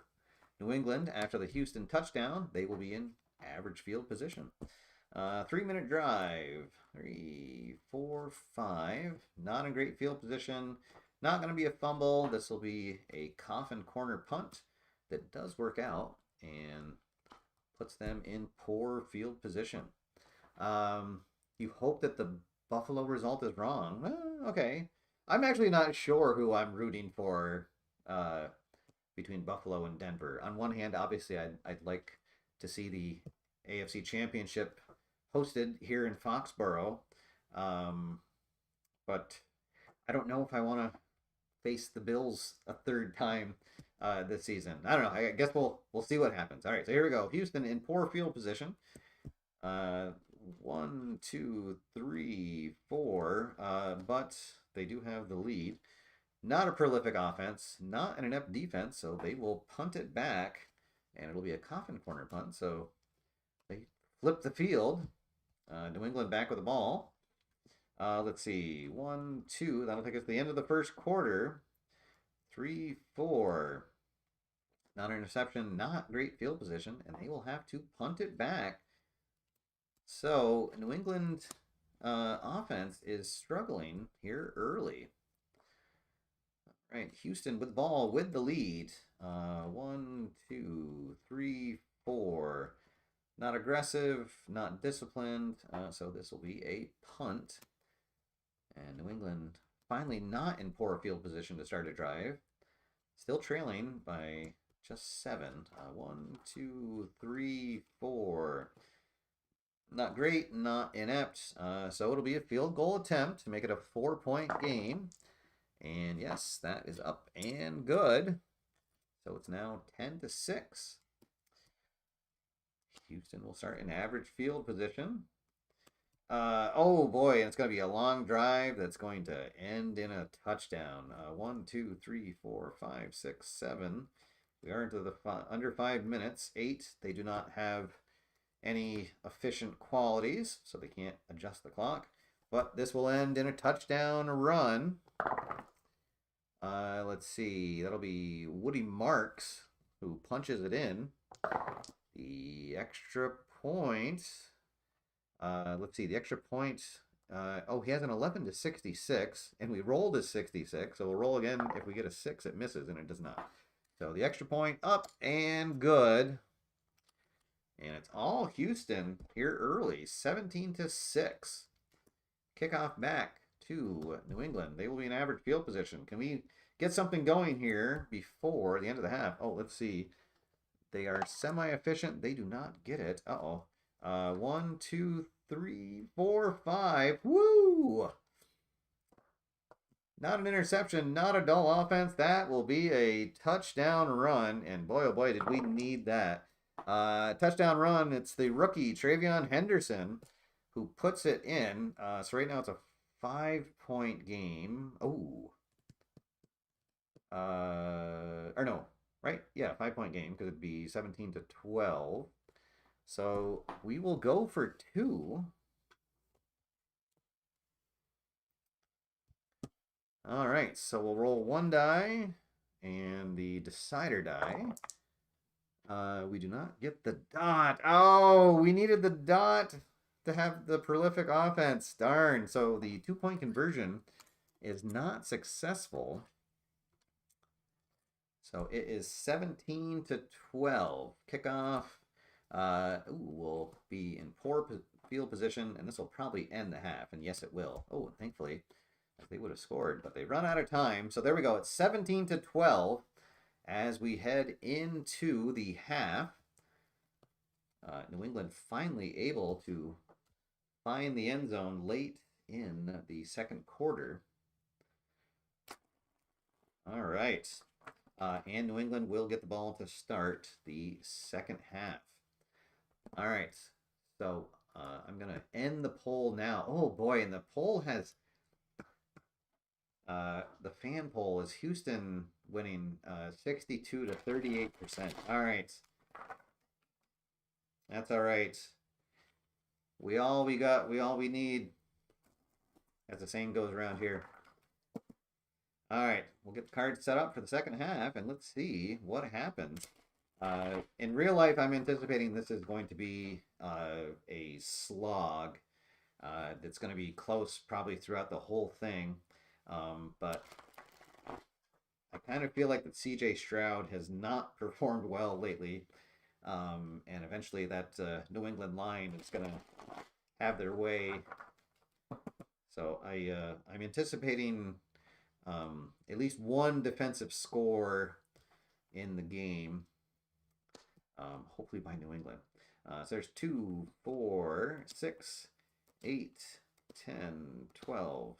New England after the Houston touchdown. They will be in average field position. 3-minute drive. 3, 4, 5. Not in great field position. Not going to be a fumble. This will be a coffin corner punt that does work out and puts them in poor field position. You hope that the Buffalo result is wrong. Okay. I'm actually not sure who I'm rooting for between Buffalo and Denver. On one hand, obviously, I'd like to see the AFC Championship hosted here in Foxborough. But I don't know if I want to face the Bills a third time this season. I don't know. I guess we'll see what happens. All right, so here we go. Houston in poor field position. 1, 2, 3, 4. But they do have the lead. Not a prolific offense, not an inept defense, so they will punt it back, and it'll be a coffin corner punt. So they flip the field. New England back with the ball. Let's see. 1, 2. That'll take us to the end of the first quarter. 3, 4. Not an interception, not great field position, and they will have to punt it back. So New England offense is struggling here early. All right, Houston with the ball, with the lead. 1, 2, 3, 4. Not aggressive, not disciplined. So this will be a punt. And New England finally not in poor field position to start a drive. Still trailing by just 7. 1, 2, 3, 4. Not great, not inept. So it'll be a field goal attempt to make it a 4-point game. And yes, that is up and good. So it's now 10-6. Houston will start in average field position. Oh boy, and it's going to be a long drive that's going to end in a touchdown. 1, 2, 3, 4, 5, 6, 7. We are into the under 5 minutes. 8. They do not have any efficient qualities, so they can't adjust the clock. But this will end in a touchdown run. Let's see. That'll be Woody Marks who punches it in. The extra point. Let's see. The extra point. Oh, he has an 11 to 66, and we rolled a 66. So we'll roll again. If we get a 6, it misses, and it does not. So the extra point up and good. And it's all Houston here early, 17 to 6. Kickoff back to New England. They will be in average field position. Can we get something going here before the end of the half? Oh, let's see. They are semi-efficient. They do not get it. Uh-oh. 1, 2, 3, 4, 5. Woo! Not an interception, not a dull offense. That will be a touchdown run. And boy, oh boy, did we need that. Touchdown run. It's the rookie, Travion Henderson, who puts it in. So right now it's a 5-point game. Oh. Or no, right? Yeah, 5-point game because it'd be 17 to 12. So we will go for 2. All right, so we'll roll 1 die and the decider die. We do not get the dot. Oh, we needed the dot to have the prolific offense. Darn. So the 2-point conversion is not successful. So it is 17 to 12. Kickoff will be in poor field position, and this will probably end the half. And yes, it will. Oh, thankfully, they would have scored, but they run out of time. So there we go. It's 17 to 12 as we head into the half. New England finally able to find the end zone late in the second quarter. All right. And New England will get the ball to start the second half. All right. So I'm going to end the poll now. Oh, boy. And the poll has... the fan poll is Houston winning 62 to 38%. All right. That's all right. We all we need. As the saying goes around here. All right, we'll get the cards set up for the second half, and let's see what happens. In real life, I'm anticipating this is going to be a slog. That's going to be close probably throughout the whole thing. But I kind of feel like that C.J. Stroud has not performed well lately. And eventually that New England line is going to have their way. So I'm anticipating at least one defensive score in the game, hopefully by New England. So there's 2, 4, 6, 8, 10, 12,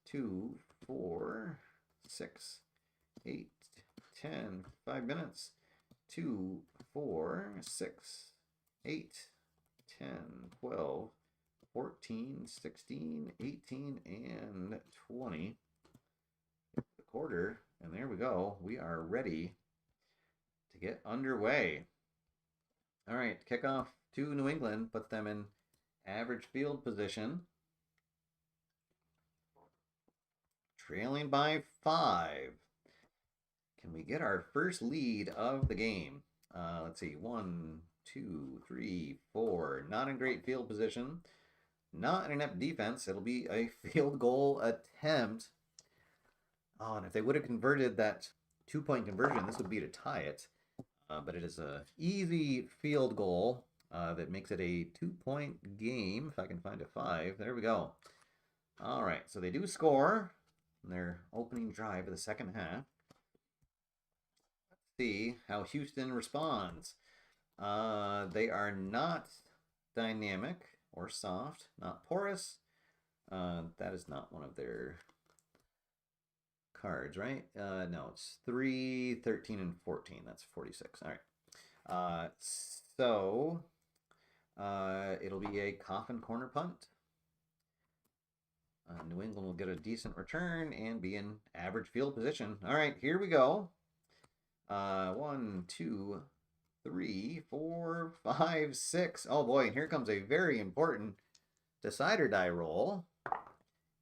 2, 4, 6, 8, 10, 5 minutes. 2, 4, 6, 8, 10, 12, 14, 16, 18, and 20. The quarter, and there we go. We are ready to get underway. All right, kickoff to New England puts them in average field position. Trailing by 5. Can we get our first lead of the game? Let's see. 1, 2, 3, 4. Not in great field position. Not an inept defense. It'll be a field goal attempt. Oh, and if they would have converted that 2-point conversion, this would be to tie it. But it is an easy field goal that makes it a 2-point game. If I can find a 5. There we go. All right. So they do score in their opening drive of the second half. See how Houston responds. They are not dynamic or soft, not porous. That is not one of their cards, right? No, it's 3, 13, and 14. That's 46. All right. So it'll be a coffin corner punt. New England will get a decent return and be in average field position. All right, here we go. 1, 2, 3, 4, 5, 6. Oh boy, and here comes a very important decider die roll.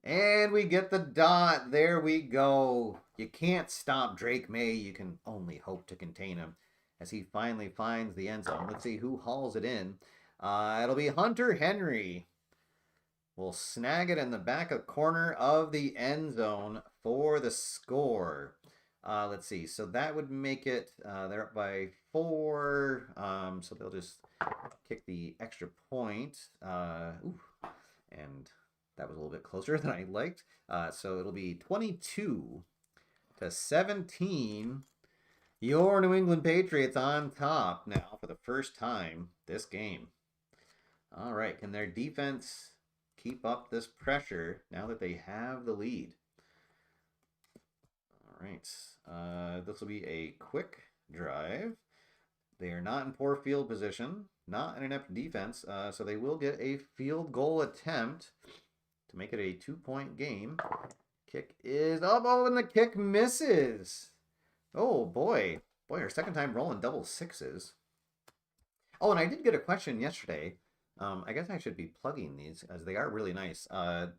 And we get the dot. There we go. You can't stop Drake May. You can only hope to contain him as he finally finds the end zone. Let's see who hauls it in. It'll be Hunter Henry. We'll snag it in the back of corner of the end zone for the score. Let's see. So that would make it, they're up by 4. So they'll just kick the extra point. And that was a little bit closer than I liked. So it'll be 22-17. Your New England Patriots on top now for the first time this game. All right. Can their defense keep up this pressure now that they have the lead? All right. This will be a quick drive. They are not in poor field position, not an inept defense, so they will get a field goal attempt to make it a 2-point game. Kick is up. Oh, and the kick misses. Oh, boy. Boy, our second time rolling double sixes. Oh, and I did get a question yesterday. I guess I should be plugging these as they are really nice.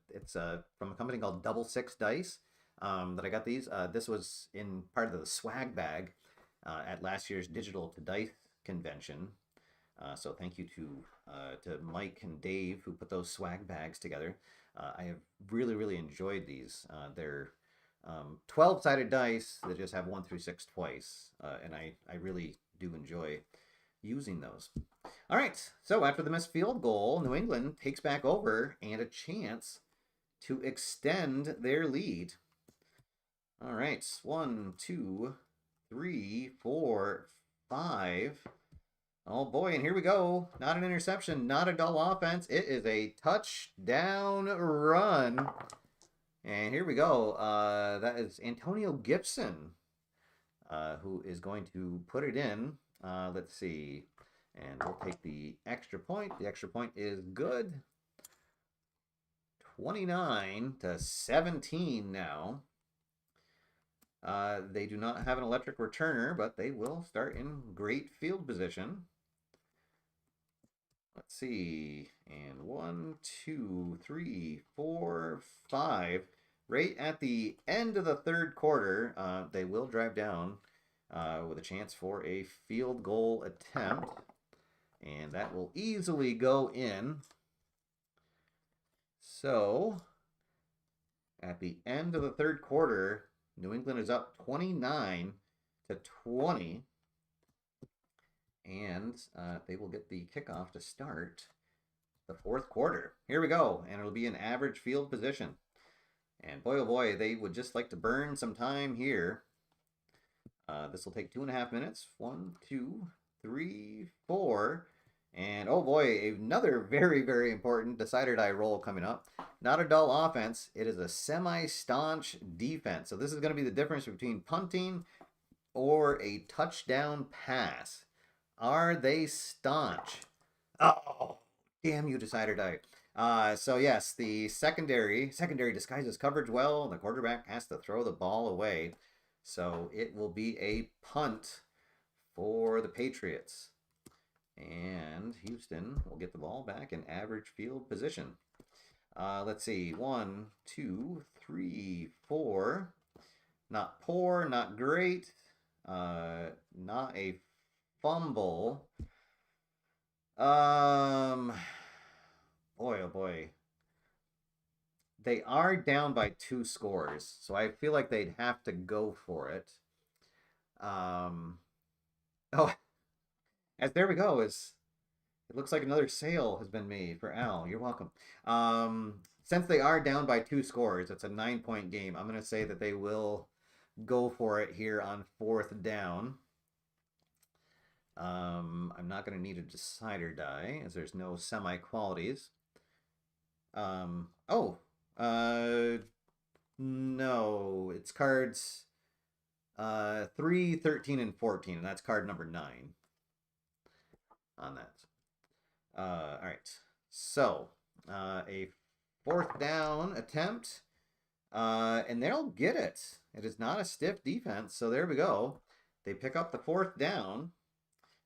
It's from a company called Double Six Dice that I got these. This was in part of the swag bag at last year's Digital to Dice convention. So thank you to Mike and Dave who put those swag bags together. I have really enjoyed these. They're 12-sided dice that just have 1 through 6 twice, and I really do enjoy using those. All right, so after the missed field goal, New England takes back over and a chance to extend their lead. All right, 1, 2, 3, 4, 5. Oh boy, and here we go. Not an interception, not a dull offense. It is a touchdown run. And here we go. That is Antonio Gibson, who is going to put it in. Let's see. And we'll take the extra point. The extra point is good. 29-17 now. They do not have an electric returner, but they will start in great field position. Let's see. And 1, 2, 3, 4, 5. Right at the end of the third quarter, they will drive down with a chance for a field goal attempt. And that will easily go in. So, at the end of the third quarter, New England is up 29-20. And they will get the kickoff to start the fourth quarter. Here we go. And it'll be an average field position. And boy, oh boy, they would just like to burn some time here. This will take 2.5 minutes. 1, 2, 3, 4. And oh boy, another very important decider die roll coming up. Not a dull offense. It is a semi-staunch defense. So this is going to be the difference between punting or a touchdown pass. Are they staunch? Oh, damn you, decider die. So yes, the secondary disguises coverage well. The quarterback has to throw the ball away. So it will be a punt for the Patriots. And Houston will get the ball back in average field position. Let's see. 1, 2, 3, 4. Not poor, not great. Not a fumble. Boy, oh boy. They are down by 2 scores, so I feel like they'd have to go for it. Oh, as there we go. It looks like another sale has been made for Al. You're welcome. Since they are down by 2 scores, it's a 9-point game. I'm going to say that they will go for it here on 4th down. I'm not going to need a decider die as there's no semi-qualities. No, it's cards 3, 13, and 14, and that's card number 9 on that. All right, so a 4th down attempt. And they'll get it. It is not a stiff defense. So there we go. They pick up the 4th down.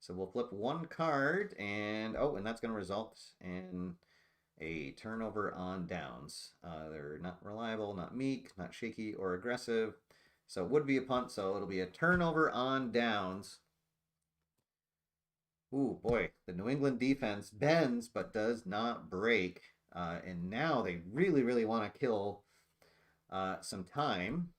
So we'll flip one card, and and that's going to result in a turnover on downs. They're not reliable, not meek, not shaky or aggressive. So it would be a punt, so it'll be a turnover on downs. Ooh, boy, the New England defense bends but does not break. And now they really, really want to kill some time.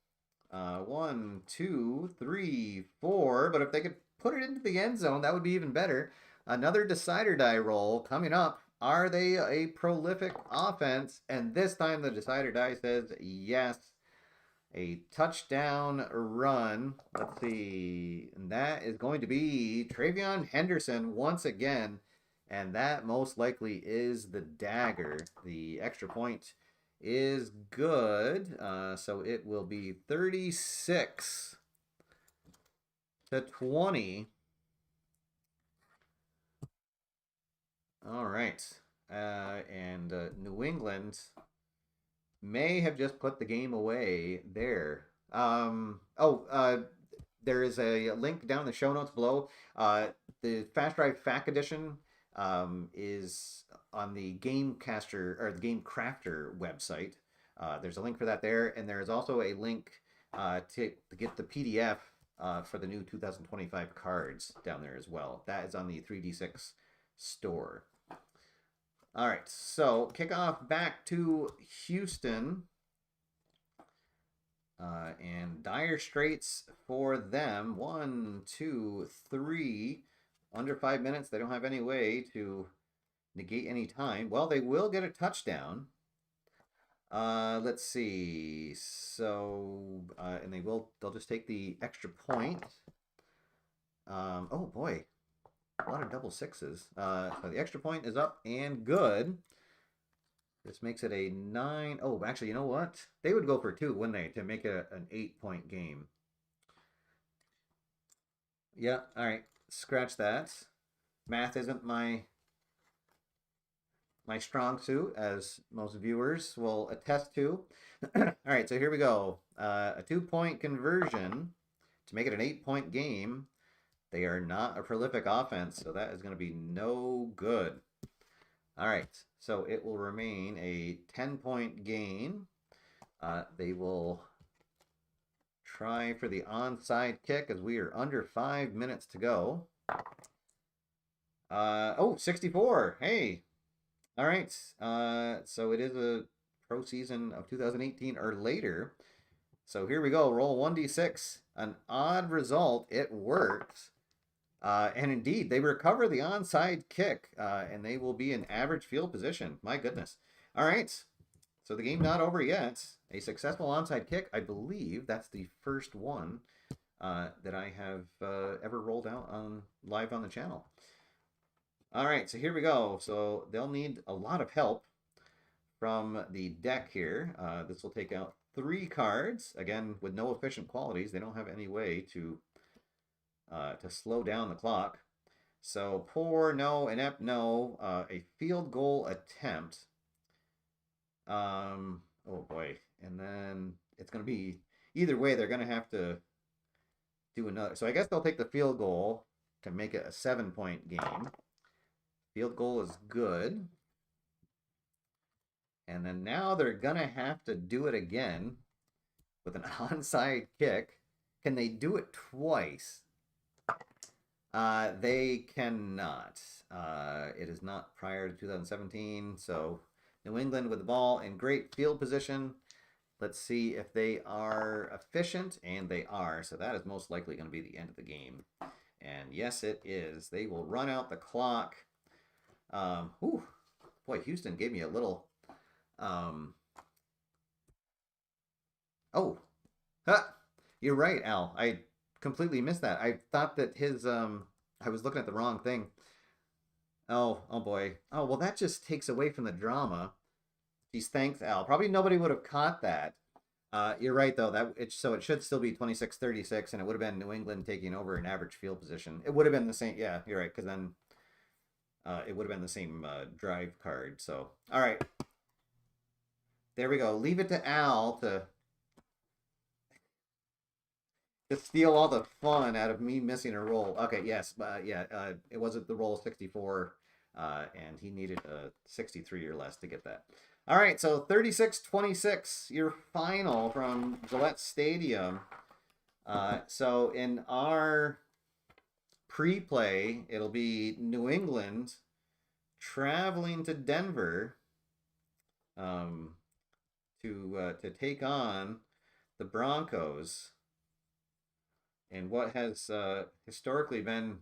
1, 2, 3, 4. But if they could put it into the end zone, that would be even better. Another decider die roll coming up. Are they a prolific offense? And this time the decider die says yes. A touchdown run. Let's see. And that is going to be Travion Henderson once again. And that most likely is the dagger. The extra point is good. So it will be 36-20. All right. And New England may have just put the game away there. There is a link down in the show notes below. The Fast Drive FAC edition is on the Gamecaster or the Game Crafter website. There's a link for that there, and there is also a link to get the PDF for the new 2025 cards down there as well. That is on the 3D6 store. All right, so kickoff back to Houston. And dire straits for them. 1, 2, 3. Under 5 minutes. They don't have any way to negate any time. Well, they will get a touchdown. Let's see. So, and they'll just take the extra point. Oh boy. A lot of double sixes. So the extra point is up and good. This makes it a 9. Oh, actually, you know what? They would go for 2, wouldn't they, to make it an 8-point game. Yeah, all right. Scratch that. Math isn't my strong suit, as most viewers will attest to. All right, so here we go. A 2-point conversion to make it an 8-point game. They are not a prolific offense, so that is going to be no good. All right, so it will remain a 10-point gain. They will try for the onside kick as we are under 5 minutes to go. 64. Hey. All right. So it is a pro season of 2018 or later. So here we go. Roll 1d6. An odd result. It works. And indeed, they recover the onside kick, and they will be in average field position. My goodness. All right. So the game not over yet. A successful onside kick. I believe that's the first one that I have ever rolled out live on the channel. All right, so here we go. So they'll need a lot of help from the deck here. This will take out 3 cards. Again, with no efficient qualities, they don't have any way to slow down the clock. So poor, no, inept, no. A field goal attempt. Oh boy. And then it's going to be, either way, they're going to have to do another. So I guess they'll take the field goal to make it a 7-point game. Field goal is good. And then now they're going to have to do it again with an onside kick. Can they do it twice? They cannot. It is not prior to 2017. So New England with the ball in great field position. Let's see if they are efficient, and they are. So that is most likely going to be the end of the game. And yes, it is. They will run out the clock. Boy, Houston gave me a little. You're right, Al. I completely missed that. I thought that his I was looking at the wrong thing. Oh boy. Oh, well, that just takes away from the drama. Geez, thanks, Al. Probably nobody would have caught that. You're right, though. So it should still be 26-36, and it would have been New England taking over in average field position. It would have been the same. Yeah, you're right, because then it would have been the same drive card. So, all right. There we go. Leave it to Al to steal all the fun out of me missing a roll. Okay, yes, yeah, it wasn't the roll 64, and he needed a 63 or less to get that. All right, so 36-26, your final from Gillette Stadium. So in our pre-play, it'll be New England traveling to Denver um, to take on the Broncos in what has historically been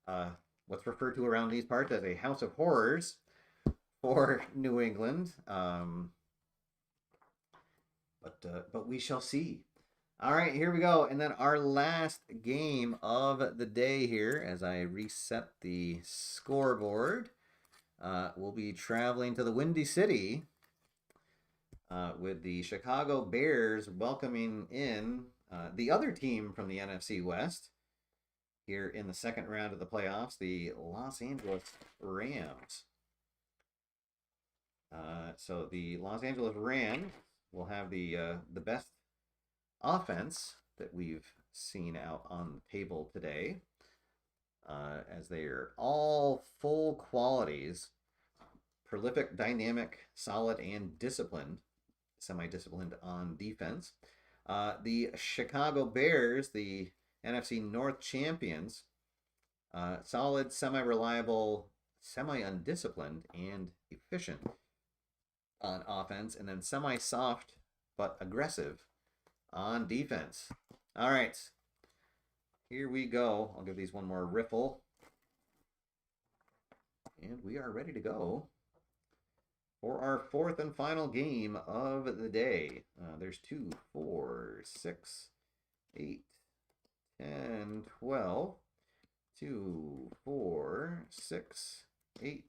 uh, what's referred to around these parts as a house of horrors for New England. But we shall see. All right, here we go. And then our last game of the day here, as I reset the scoreboard, we'll be traveling to the Windy City with the Chicago Bears welcoming in the other team from the NFC West here in the second round of the playoffs, the Los Angeles Rams. So the Los Angeles Rams will have the best offense that we've seen out on the table today, as they are all full qualities: prolific, dynamic, solid, and disciplined, semi-disciplined on defense. The Chicago Bears, the NFC North champions, solid, semi-reliable, semi-undisciplined, and efficient on offense, and then semi-soft but aggressive on defense. All right, here we go. I'll give these one more riffle, and we are ready to go for our fourth and final game of the day. There's 2, 4, 6, 8, 10, 12. 2, 4, 6, 8,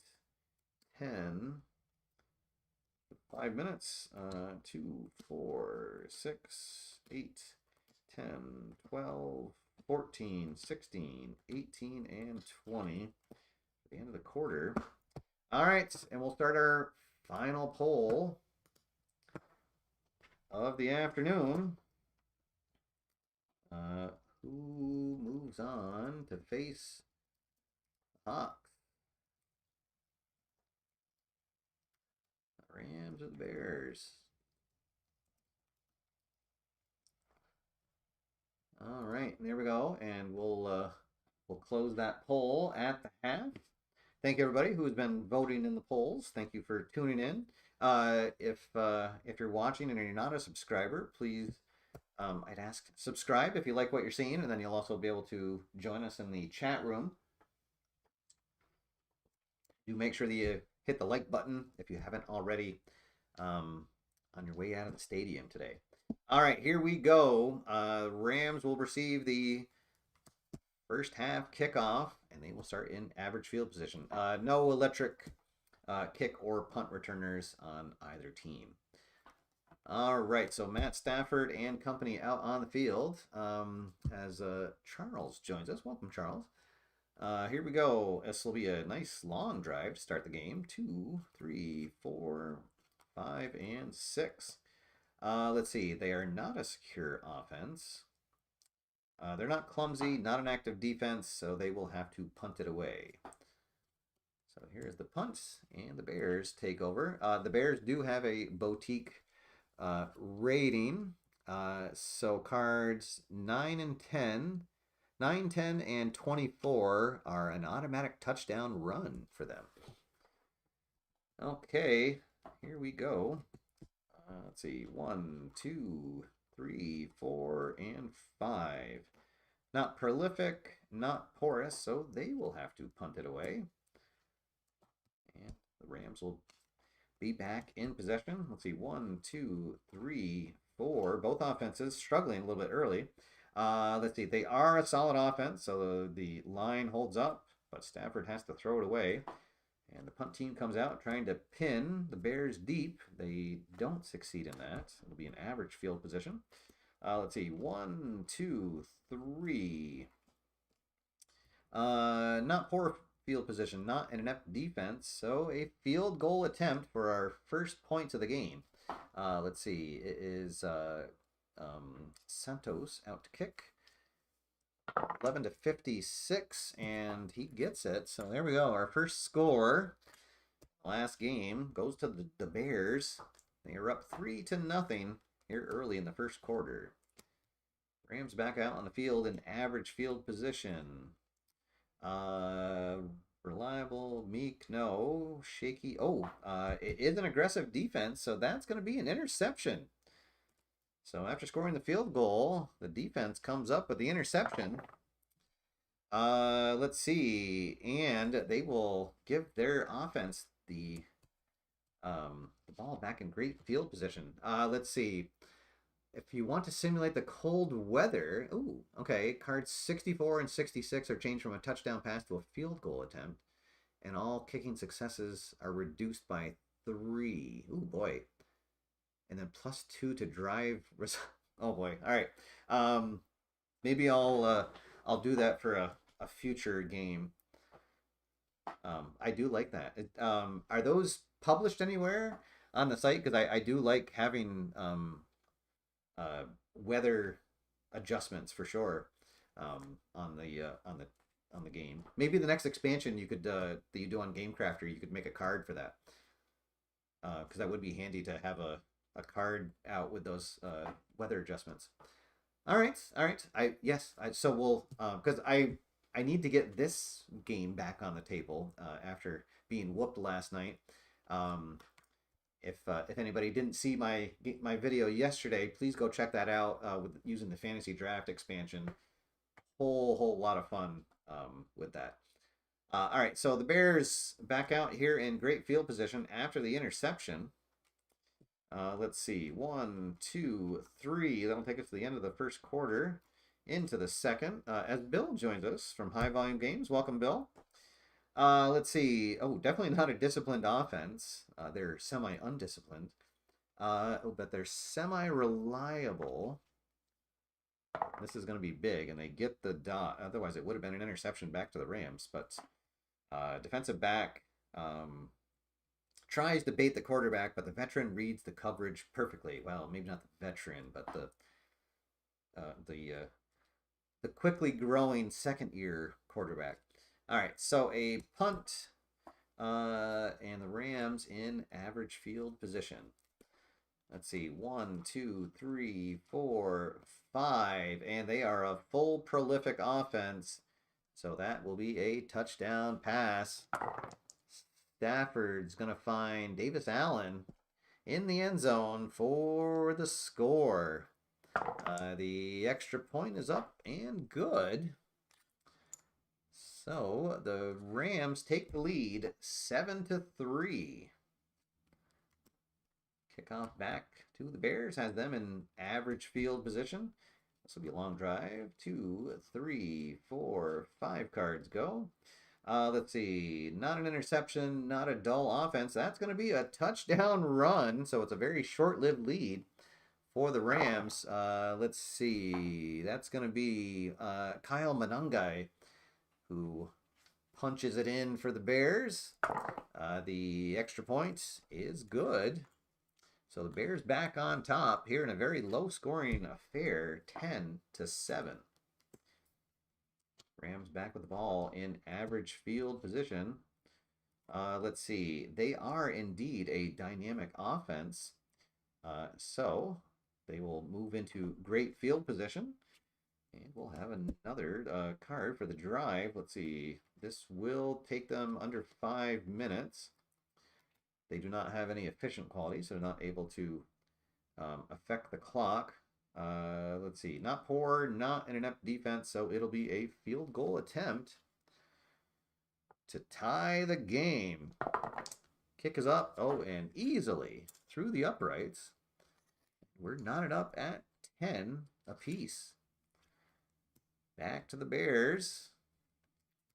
10. 5 minutes. 2, 4, 6, 8, 10, 12, 14, 16, 18, and 20. At the end of the quarter. All right, and we'll start our final poll of the afternoon. Who moves on to face Hawks? Rams or the Bears? All right, there we go, and we'll close that poll at the half. Thank you everybody who has been voting in the polls. Thank you for tuning in. If you're watching and you're not a subscriber, please, I'd ask subscribe if you like what you're seeing, and then you'll also be able to join us in the chat room. Do make sure that you hit the like button if you haven't already on your way out of the stadium today. All right, here we go. Rams will receive the first half kickoff, and they will start in average field position. No electric kick or punt returners on either team. All right, so Matt Stafford and company out on the field as Charles joins us. Welcome, Charles. Here we go. This will be a nice long drive to start the game. 2, 3, 4, 5, and 6. Let's see. They are not a secure offense. They're not clumsy, not an active defense, so they will have to punt it away. So here's the punt, and the Bears take over. The Bears do have a boutique rating. So cards 9 and 10. 9, 10, and 24 are an automatic touchdown run for them. Okay, here we go. Let's see. 1, 2, 3, 4, and 5. Not prolific, not porous, so they will have to punt it away. And the Rams will be back in possession. Let's see. 1, 2, 3, 4. Both offenses struggling a little bit early. Let's see. They are a solid offense, so the line holds up, but Stafford has to throw it away. And the punt team comes out trying to pin the Bears deep. They don't succeed in that. It'll be an average field position. Let's see. 1, 2, 3. Not poor field position, not an inept defense. So a field goal attempt for our first points of the game. Let's see. It is Santos out to kick. 11 to 56, and he gets it. So there we go. Our first score last game goes to the Bears. They are up 3 to nothing here early in the first quarter. Rams back out on the field in average field position. Reliable, meek, no. Shaky. Oh, it is an aggressive defense, so that's going to be an interception. So after scoring the field goal, the defense comes up with the interception. Let's see, and they will give their offense the ball back in great field position. Let's see. If you want to simulate the cold weather, ooh, okay. Cards 64 and 66 are changed from a touchdown pass to a field goal attempt, and all kicking successes are reduced by 3. Ooh, boy. And then +2 to drive. Oh boy. All right. Maybe I'll do that for a future game. I do like that. Are those published anywhere on the site? Because I do like having weather adjustments for sure on the game. Maybe the next expansion you could that you do on Game Crafter, you could make a card for that. Because that would be handy to have a card out with those weather adjustments. All right. So we'll because I need to get this game back on the table after being whooped last night. If anybody didn't see my video yesterday, please go check that out with using the Fantasy Draft expansion. Whole lot of fun with that. All right, so the Bears back out here in great field position after the interception. Let's see, 1, 2, 3. That'll take us to the end of the first quarter, into the second. As Bill joins us from High Volume Games, welcome, Bill. Let's see. Oh, definitely not a disciplined offense. They're semi-undisciplined. But they're semi-reliable. This is going to be big, and they get the dot. Otherwise, it would have been an interception back to the Rams. But defensive back tries to bait the quarterback, but the veteran reads the coverage perfectly. Well, maybe not the veteran, but the quickly growing second-year quarterback. All right, so a punt, and the Rams in average field position. Let's see, 1, 2, 3, 4, 5, and they are a full prolific offense. So that will be a touchdown pass. Stafford's going to find Davis Allen in the end zone for the score. The extra point is up and good. So the Rams take the lead 7-3. Kickoff back to the Bears has them in average field position. This will be a long drive. 2, 3, 4, 5 cards go. Let's see. Not an interception, not a dull offense. That's going to be a touchdown run. So it's a very short-lived lead for the Rams. Let's see. That's going to be Kyle Monangai, who punches it in for the Bears. The extra point is good. So the Bears back on top here in a very low-scoring affair, 10-7. Rams back with the ball in average field position. Let's see. They are indeed a dynamic offense. So they will move into great field position. And we'll have another card for the drive. Let's see. This will take them under 5 minutes. They do not have any efficient quality, so they're not able to affect the clock. Let's see. Not poor, not an inept defense, so it'll be a field goal attempt to tie the game. Kick is up. Oh, and easily through the uprights. We're knotted up at 10 apiece. Back to the Bears.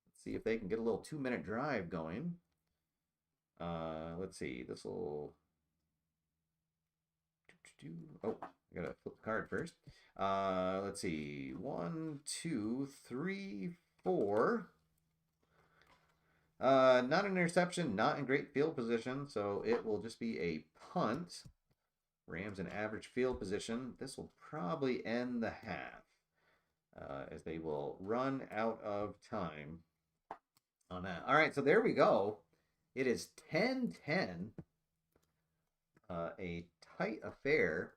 Let's see if they can get a little 2-minute drive going. Let's see. This will... Oh, I gotta flip the card first. Let's see. 1, 2, 3, 4. Not an interception, not in great field position, so it will just be a punt. Rams in average field position. This will probably end the half as they will run out of time on that. All right, so there we go. It is 10-10. A tight affair.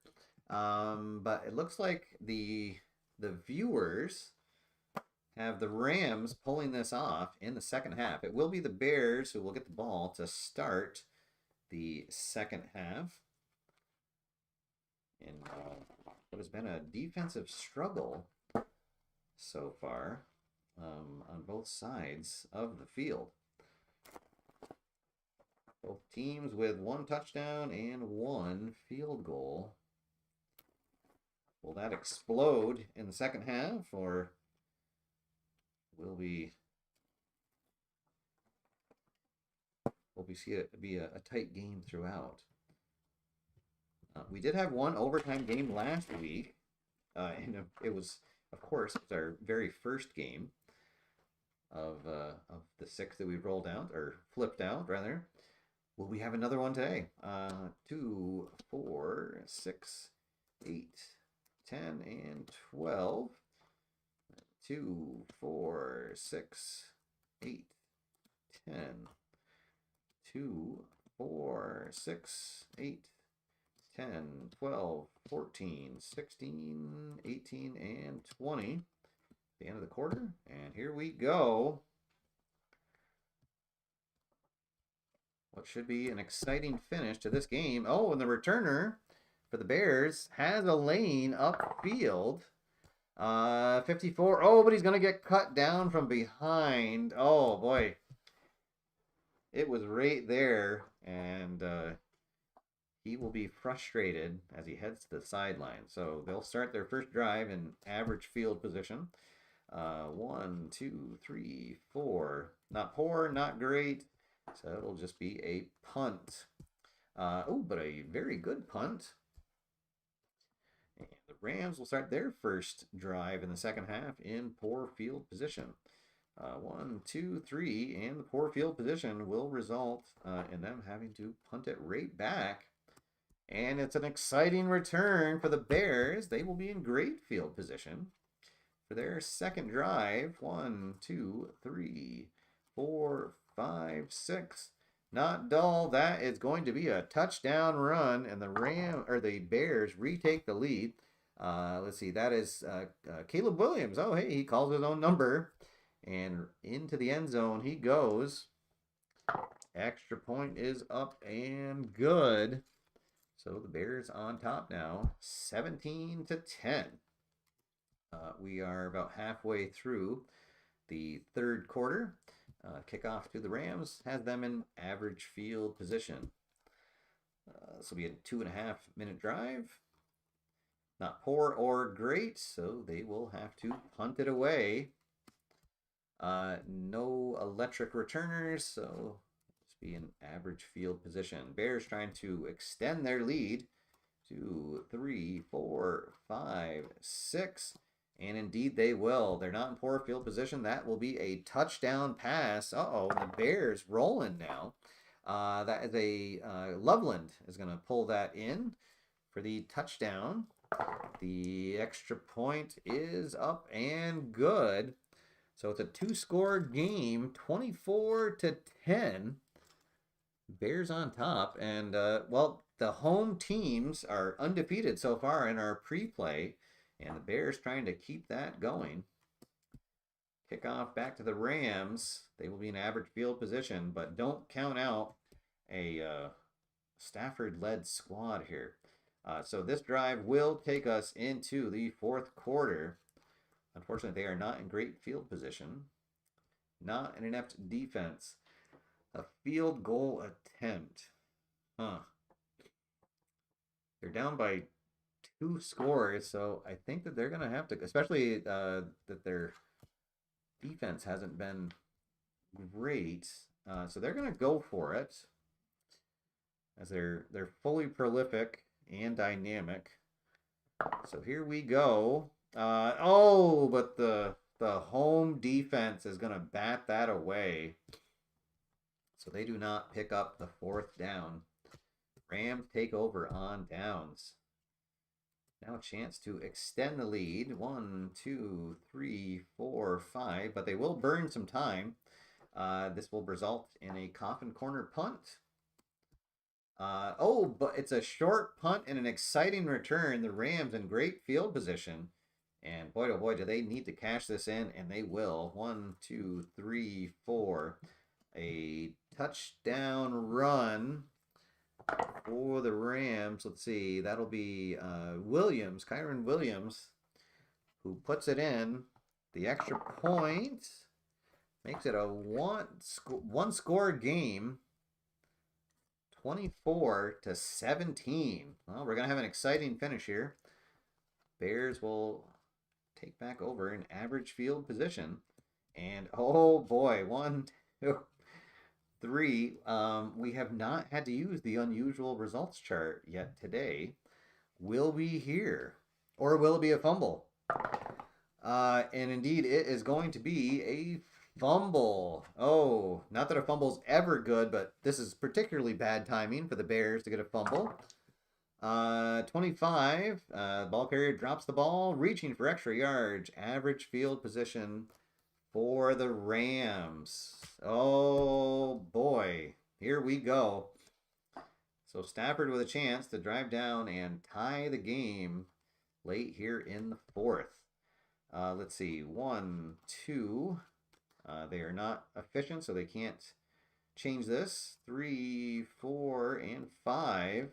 But it looks like the viewers have the Rams pulling this off in the second half. It will be the Bears who will get the ball to start the second half. In what has been a defensive struggle so far on both sides of the field. Both teams with 1 touchdown and 1 field goal. Will that explode in the second half, or will we see it be a tight game throughout? We did have 1 overtime game last week, and it was, of course, it's our very first game of the 6 that we rolled out, or flipped out, rather. Will we have another one today? 2, 4, 6, 8, 10, and 12. 2, 4, 6, 8, 10. 2, 4, 6, 8, 10, 12, 14, 16, 18, and 20. The end of the quarter. And here we go. What should be an exciting finish to this game. Oh, and the returner for the Bears has a lane upfield. 54. Oh, but he's going to get cut down from behind. Oh, boy. It was right there. And he will be frustrated as he heads to the sideline. So they'll start their first drive in average field position. 1, 2, 3, 4. Not poor, not great. So it'll just be a punt. But a very good punt. And the Rams will start their first drive in the second half in poor field position. 1, 2, 3, and the poor field position will result in them having to punt it right back. And it's an exciting return for the Bears. They will be in great field position for their second drive. 1, 2, 3, 4, 5, 6. Not dull. That is going to be a touchdown run, and the Bears retake the lead. Let's see. That is Caleb Williams. Oh, hey, he calls his own number, and into the end zone he goes. Extra point is up and good. So the Bears on top now, 17-10. We are about halfway through the third quarter. Kickoff to the Rams has them in average field position. This will be a 2.5-minute drive. Not poor or great, so they will have to punt it away. No electric returners, so it's be an average field position. Bears trying to extend their lead. 2, 3, 4, 5, 6. And indeed they will. They're not in poor field position. That will be a touchdown pass. Uh-oh, the Bears rolling now. That is a Loveland is going to pull that in for the touchdown. The extra point is up and good. So it's a 2-score game, 24-10. Bears on top. And, well, the home teams are undefeated so far in our pre-play. And the Bears trying to keep that going. Kickoff back to the Rams. They will be in average field position, but don't count out a Stafford-led squad here. So this drive will take us into the fourth quarter. Unfortunately, they are not in great field position. Not an inept defense. A field goal attempt. They're down by 2 scores, so I think that they're going to have to, especially that their defense hasn't been great. So they're going to go for it, as they're fully prolific and dynamic. So here we go. But the home defense is going to bat that away. So they do not pick up the 4th down. Rams take over on downs. Now a chance to extend the lead. 1, 2, 3, 4, 5. But they will burn some time. This will result in a coffin corner punt. Oh, but it's a short punt and an exciting return. The Rams in great field position. And boy, oh boy, do they need to cash this in, and they will. 1, 2, 3, 4. A touchdown run for the Rams. Let's see. That'll be Williams, Kyron Williams, who puts it in. The extra point makes it a one score game. 24-17. Well, we're going to have an exciting finish here. Bears will take back over in average field position. And oh boy, 1, 2, 3. We have not had to use the unusual results chart yet today. Will we here? Or will it be a fumble? And indeed, it is going to be a fumble. Oh, not that a fumble's ever good, but this is particularly bad timing for the Bears to get a fumble. 25. Ball carrier drops the ball, reaching for extra yards. Average field position for the Rams. Oh boy, here we go. So Stafford with a chance to drive down and tie the game late here in the fourth. Let's see, 1, 2. They are not efficient, so they can't change this. 3, 4, and 5.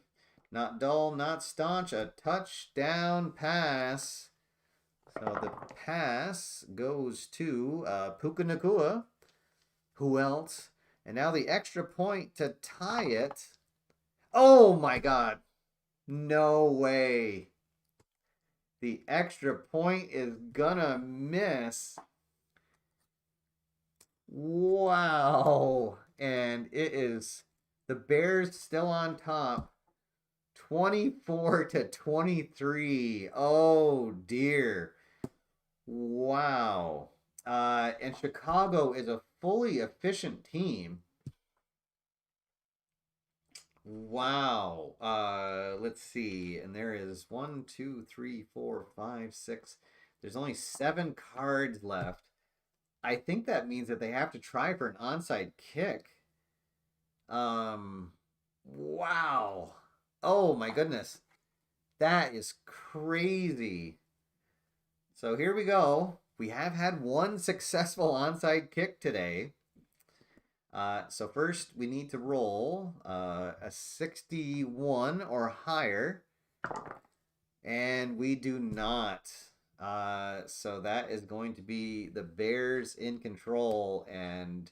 Not dull, not staunch. A touchdown pass. So the pass goes to Puka Nacua. Who else? And now the extra point to tie it. Oh my God. No way. The extra point is gonna miss. Wow. And it is the Bears still on top. 24-23. Oh dear. Wow. And Chicago is a fully efficient team. Wow. Let's see. And there is 1, 2, 3, 4, 5, 6. There's only 7 cards left. I think that means that they have to try for an onside kick. Wow. Oh my goodness. That is crazy. So here we go. We have had one successful onside kick today. So first we need to roll a 61 or higher. And we do not. So that is going to be the Bears in control. And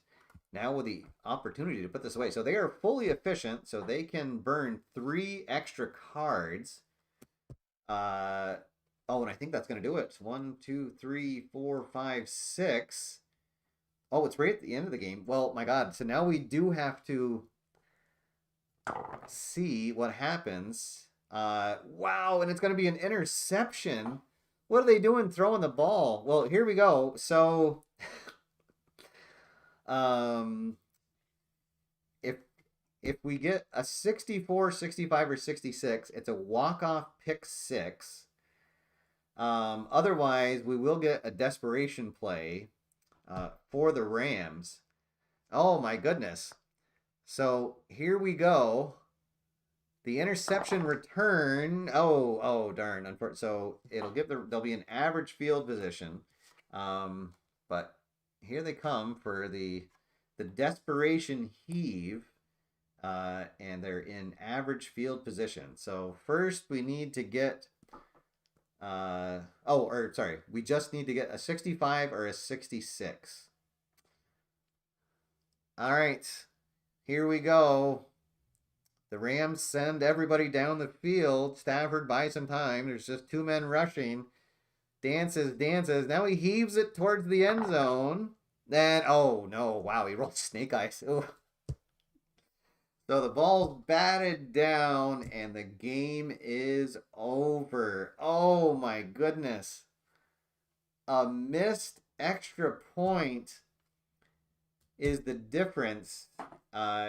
now with the opportunity to put this away. So they are fully efficient. So they can burn 3 extra cards. Oh, and I think that's going to do it. 1, 2, 3, 4, 5, 6. Oh, it's right at the end of the game. Well, my God. So now we do have to see what happens. Wow, and it's going to be an interception. What are they doing throwing the ball? Well, here we go. So, if we get a 64, 65, or 66, it's a walk-off pick 6. Otherwise, we will get a desperation play for the Rams. Oh, my goodness. So, here we go. The interception return. Oh, darn. So, there'll be an average field position. But here they come for the desperation heave. And they're in average field position. So first we need to get, we just need to get a 65 or a 66. All right, here we go. The Rams send everybody down the field. Stafford buys some time. There's just 2 men rushing. Dances. Now he heaves it towards the end zone. Then, oh no, wow, he rolled snake eyes. Ooh. So the ball's batted down and the game is over. Oh my goodness. A missed extra point is the difference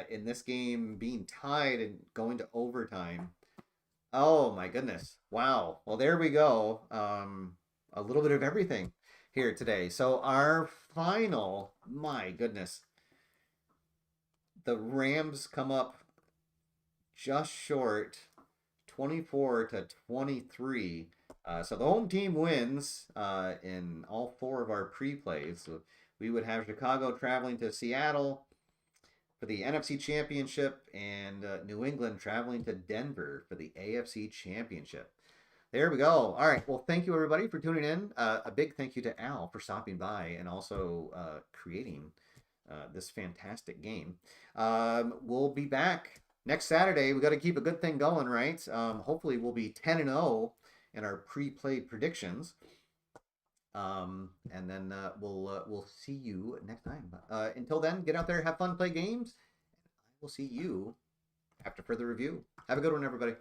in this game being tied and going to overtime. Oh my goodness. Wow. Well, there we go. A little bit of everything here today. So our final, my goodness, the Rams come up just short, 24-23. So the home team wins in all four of our pre-plays. So we would have Chicago traveling to Seattle for the NFC Championship and New England traveling to Denver for the AFC Championship. There we go. All right. Well, thank you everybody for tuning in. A big thank you to Al for stopping by and also creating this fantastic game. We'll be back next Saturday. We got to keep a good thing going, right? Hopefully, we'll be 10-0 in our pre-play predictions. And then we'll see you next time. Until then, get out there, have fun, play games. We'll see you after further review. Have a good one, everybody.